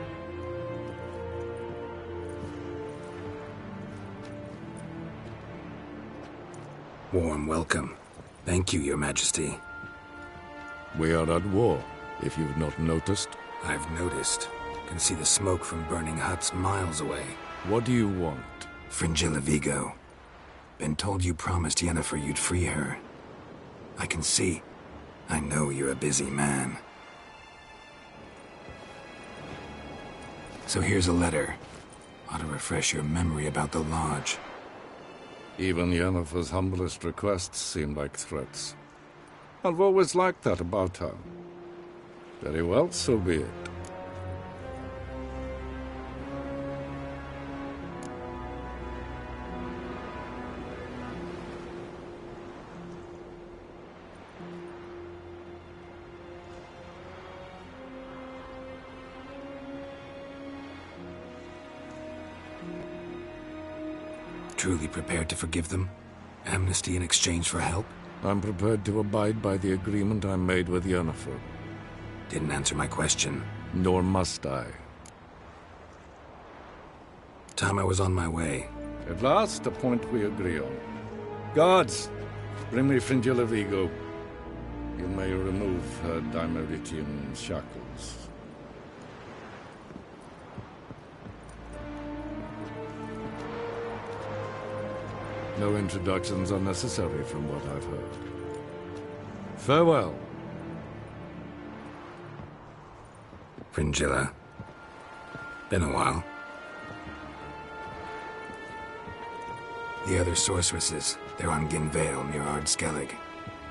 A: Warm welcome. Thank you, Your Majesty.
Q: We are at war, if you've not noticed.
A: I've noticed. Can see the smoke from burning huts miles away.
Q: What do you want?
A: Fringilla Vigo. Been told you promised Yennefer you'd free her. I can see. I know you're a busy man. So here's a letter. Ought to refresh your memory about the Lodge.
Q: Even Yennefer's humblest requests seem like threats. I've always liked that about her. Very well, so be it.
A: Truly prepared to forgive them? Amnesty in exchange for help?
Q: I'm prepared to abide by the agreement I made with Yennefer.
A: Didn't answer my question.
Q: Nor must I.
A: Time I was on my way.
Q: At last, a point we agree on. Guards, bring me Fringilla Vigo. You may remove her Dimeritium shackles. No introductions are necessary from what I've heard. Farewell.
A: Fringilla. Been a while. The other sorceresses, they're on Ginvale near Ard-Skellig.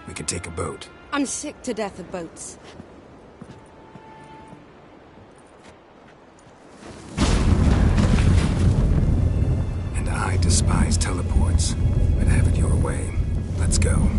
A: We could take a boat.
R: I'm sick to death of boats.
A: And I despise teleports. But have it your way. Let's go.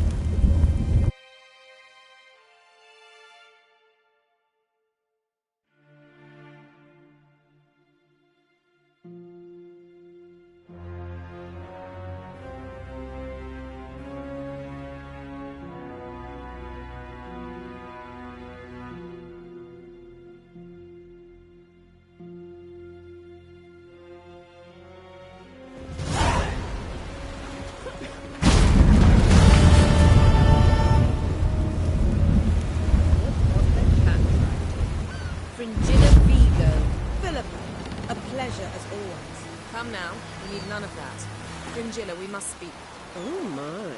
C: Commander, we must speak.
F: Oh my.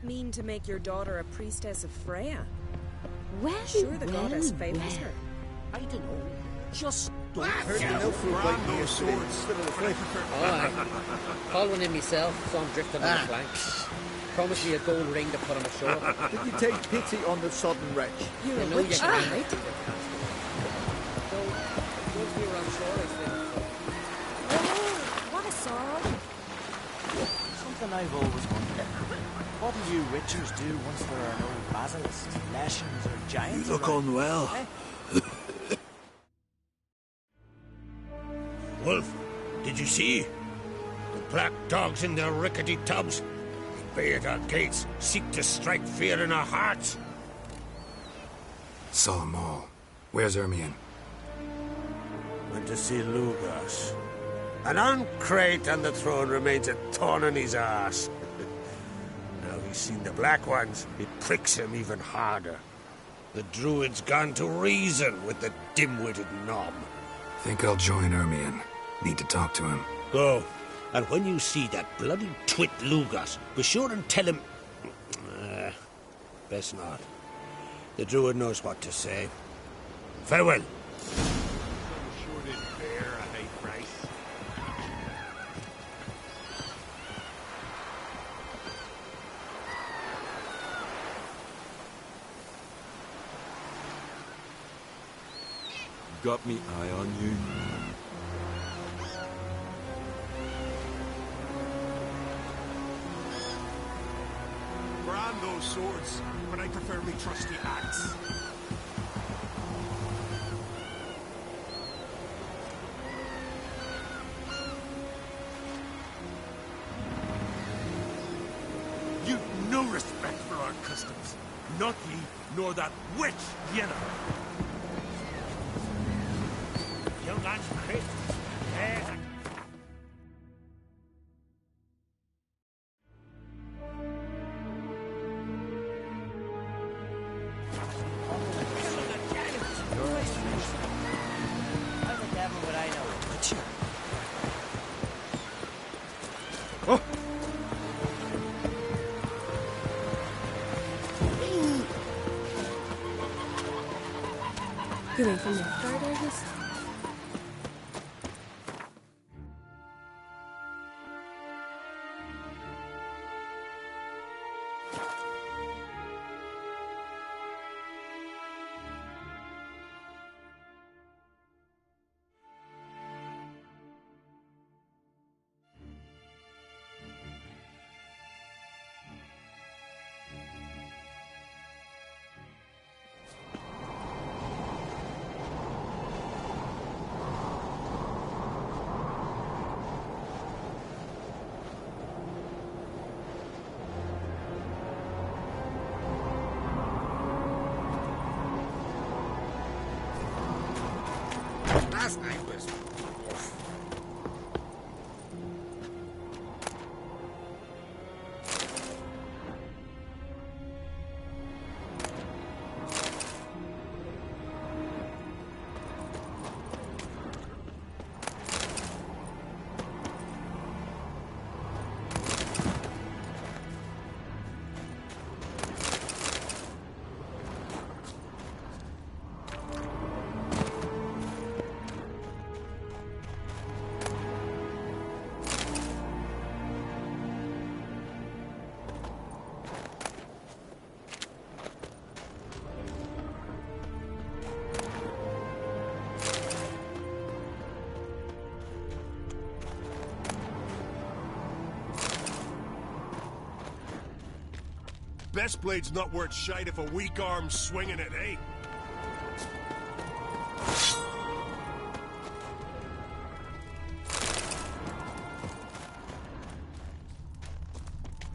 C: Mean to make your daughter a priestess of Freya?
L: Well,
C: sure the goddess favors her.
B: I don't know. Just don't
G: Heard the milk food like me yesterday. Bit of the flavor.
S: Oh, I called one in myself, so I'm drifting on the planks. Promised me a gold ring to put on ashore.
G: Did you take pity on the sodden wretch?
S: You know you can relate to it. So, once we were on shore, I said,
K: Oh, what a sword.
J: Something I've always wondered. What will you witchers do once there are no basilisks, lashings, or giants?
E: You look
J: around?
E: unwell.
O: Wolf, did you see? The black dogs in their rickety tubs. They bay at our gates, seek to strike fear in our hearts.
A: Saw 'em all. Where's Ermion?
O: Went to see Lugas. An uncrate on the throne remains a thorn in his arse. Now he's seen the Black Ones, it pricks him even harder. The druid's gone to reason with the dim-witted knob.
A: Think I'll join Ermion. Need to talk to him.
O: Go. And when you see that bloody twit Lugas, be sure and tell him... best not. The druid knows what to say. Farewell.
G: Sure did bear a high price.
T: Got me eye on you.
O: Brand those swords, but I prefer me trusty axe.
G: You've no respect for our customs. Not ye, nor that witch, Yenna.
O: Young man's crit.
J: How the devil would I know?
D: Going from the start, I guess.
O: Last night was...
G: best blade's not worth shite if a weak arm's swinging it, eh?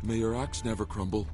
T: May your axe never crumble.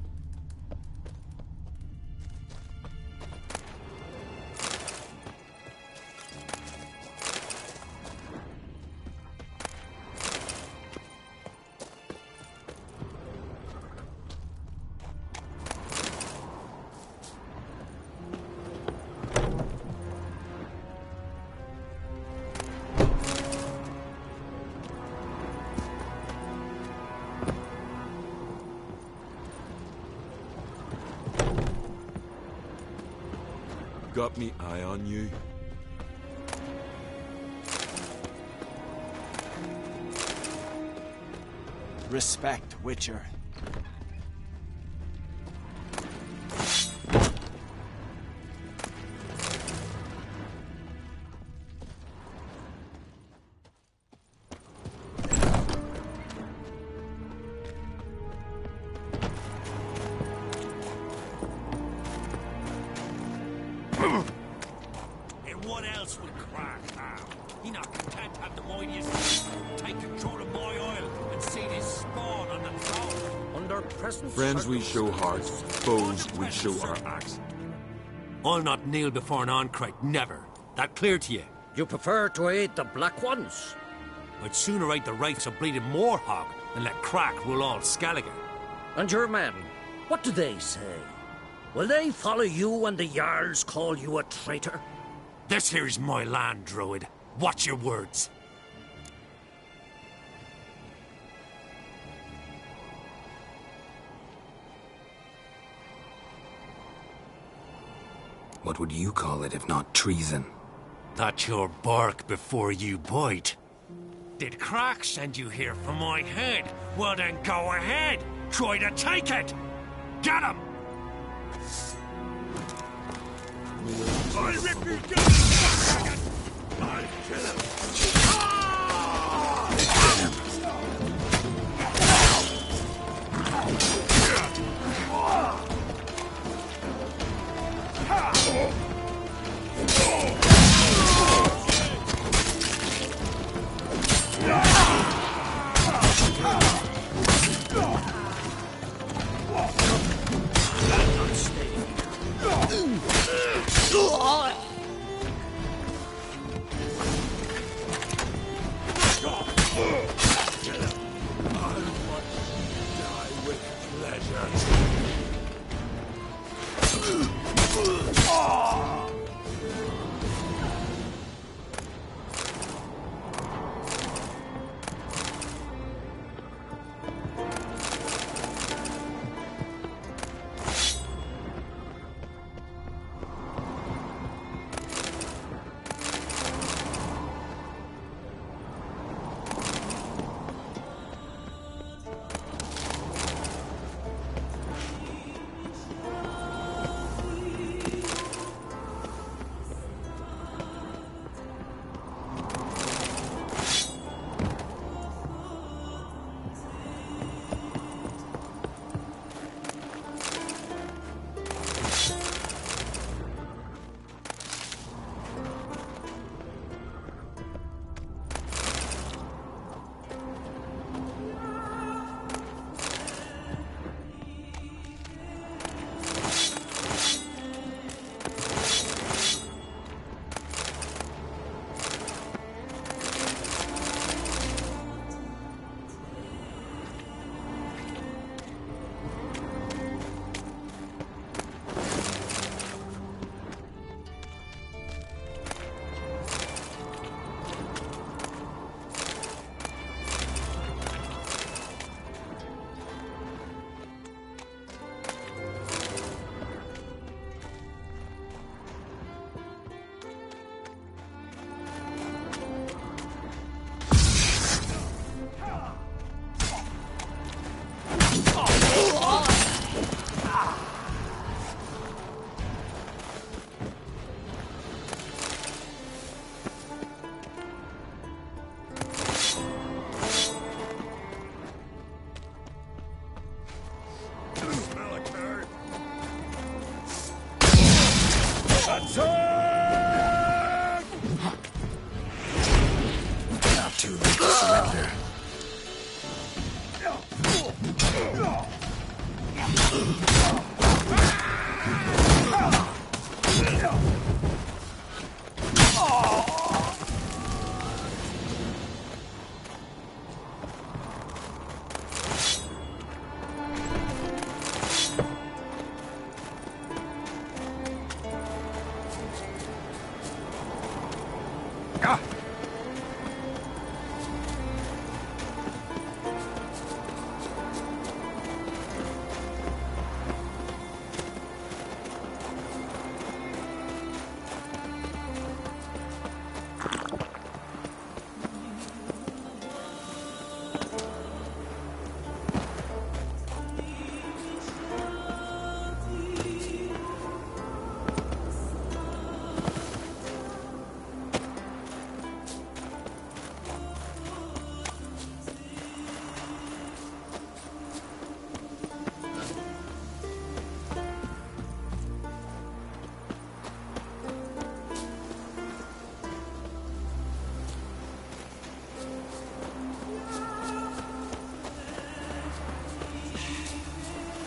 T: Got me eye on you.
J: Respect, Witcher.
G: And what else would Crack have? He not content to have the mightiest take control of my oil and see this spawn on the throne.
S: Under present
T: Friends we show hearts, foes we show our axe.
U: I'll not kneel before an Oncrite, never. That clear to you?
S: You prefer to aid the Black Ones?
U: I'd sooner aid the rights of bleeding Morhog than let Crack rule all Skellige.
S: And your men, what do they say? Will they follow you when the Jarls call you a traitor?
U: This here's my land, Druid. Watch your words.
A: What would you call it if not treason?
U: That's your bark before you bite. Did Crack send you here for my head? Well then go ahead. Try to take it. Get him!
G: I'll rip your gun! I'll kill him!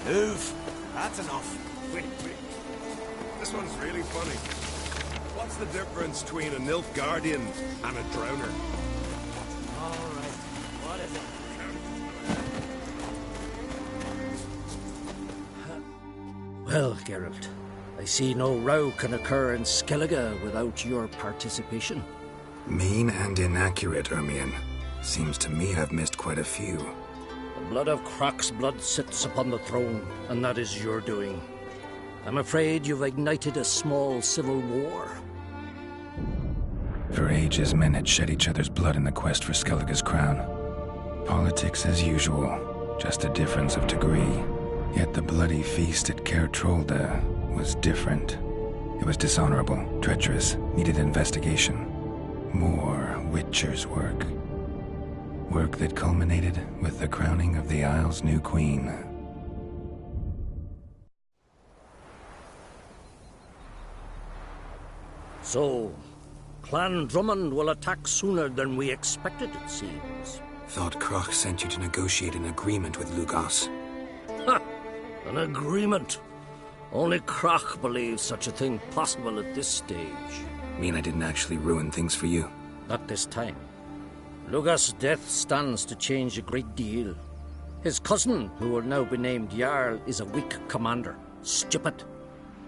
J: Move. That's enough.
T: Wait. This one's really funny. What's the difference between a Nilfgaardian and a drowner?
J: All right. What is it?
I: Well, Geralt, I see no row can occur in Skellige without your participation.
A: Mean and inaccurate, Ermion. Seems to me I've missed quite a few.
I: The blood of Croc's blood sits upon the throne, and that is your doing. I'm afraid you've ignited a small civil war.
A: For ages, men had shed each other's blood in the quest for Skellige's crown. Politics as usual, just a difference of degree. Yet the bloody feast at Caer Trolda was different. It was dishonorable, treacherous, needed investigation. More Witcher's work. Work that culminated with the crowning of the Isle's new queen.
I: So, Clan Drummond will attack sooner than we expected, it seems.
A: Thought Croc sent you to negotiate an agreement with Lugos.
I: Ha! An agreement? Only Croc believes such a thing possible at this stage.
A: Mean I didn't actually ruin things for you?
I: Not this time. Lugos' death stands to change a great deal. His cousin, who will now be named Jarl, is a weak commander. Stupid.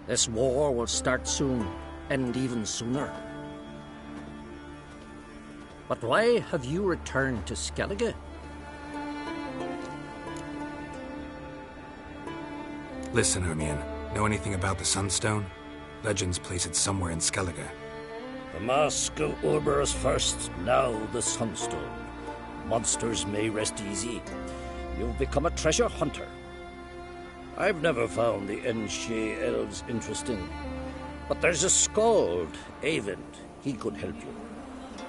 I: This war will start soon, end even sooner. But why have you returned to Skellige?
A: Listen, Ermion. Know anything about the Sunstone? Legends place it somewhere in Skellige.
I: The mask of Ouroboros first, now the Sunstone. Monsters may rest easy. You've become a treasure hunter. I've never found the Enshe elves interesting. But there's a skald, Eyvind. He could help you.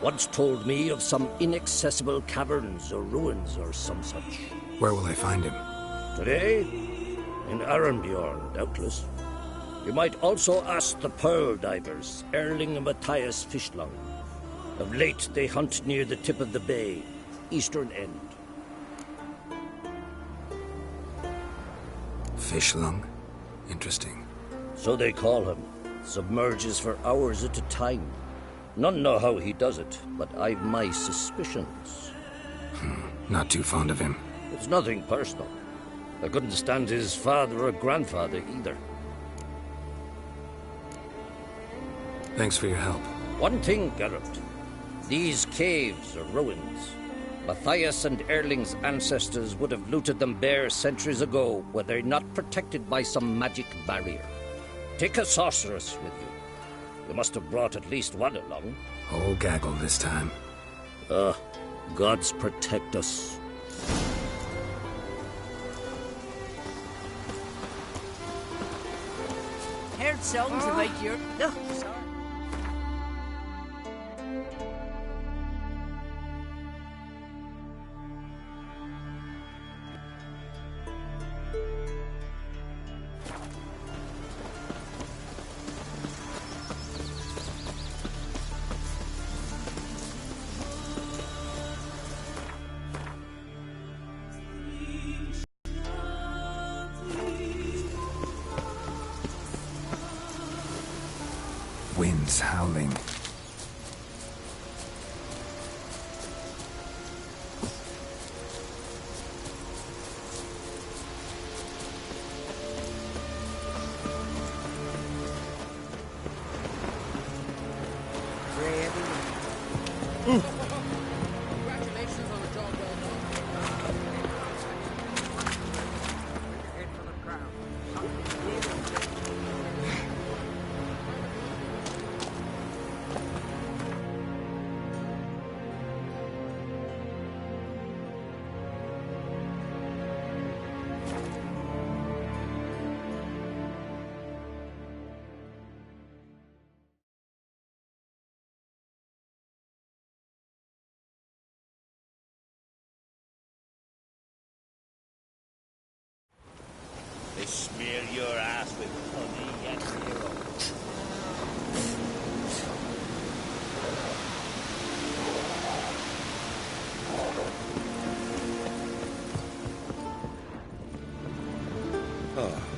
I: Once told me of some inaccessible caverns or ruins or some such.
A: Where will I find him?
I: Today? In Arenbjorn, doubtless. You might also ask the Pearl Divers, Erling and Matthias Fishlung. Of late, they hunt near the tip of the bay, eastern end.
A: Fishlung? Interesting.
I: So they call him. Submerges for hours at a time. None know how he does it, but I've my suspicions.
A: Not too fond of him.
I: It's nothing personal. I couldn't stand his father or grandfather either.
A: Thanks for your help.
I: One thing, Geralt. These caves are ruins. Matthias and Erling's ancestors would have looted them bare centuries ago were they not protected by some magic barrier. Take a sorceress with you. You must have brought at least one along.
A: Whole gaggle this time.
I: Gods protect us.
M: Heard songs about your... No, sorry.
A: Winds howling.
S: Congratulations on a job well done. Head for the crown.
G: They smear your ass with honey and syrup.
O: Oh,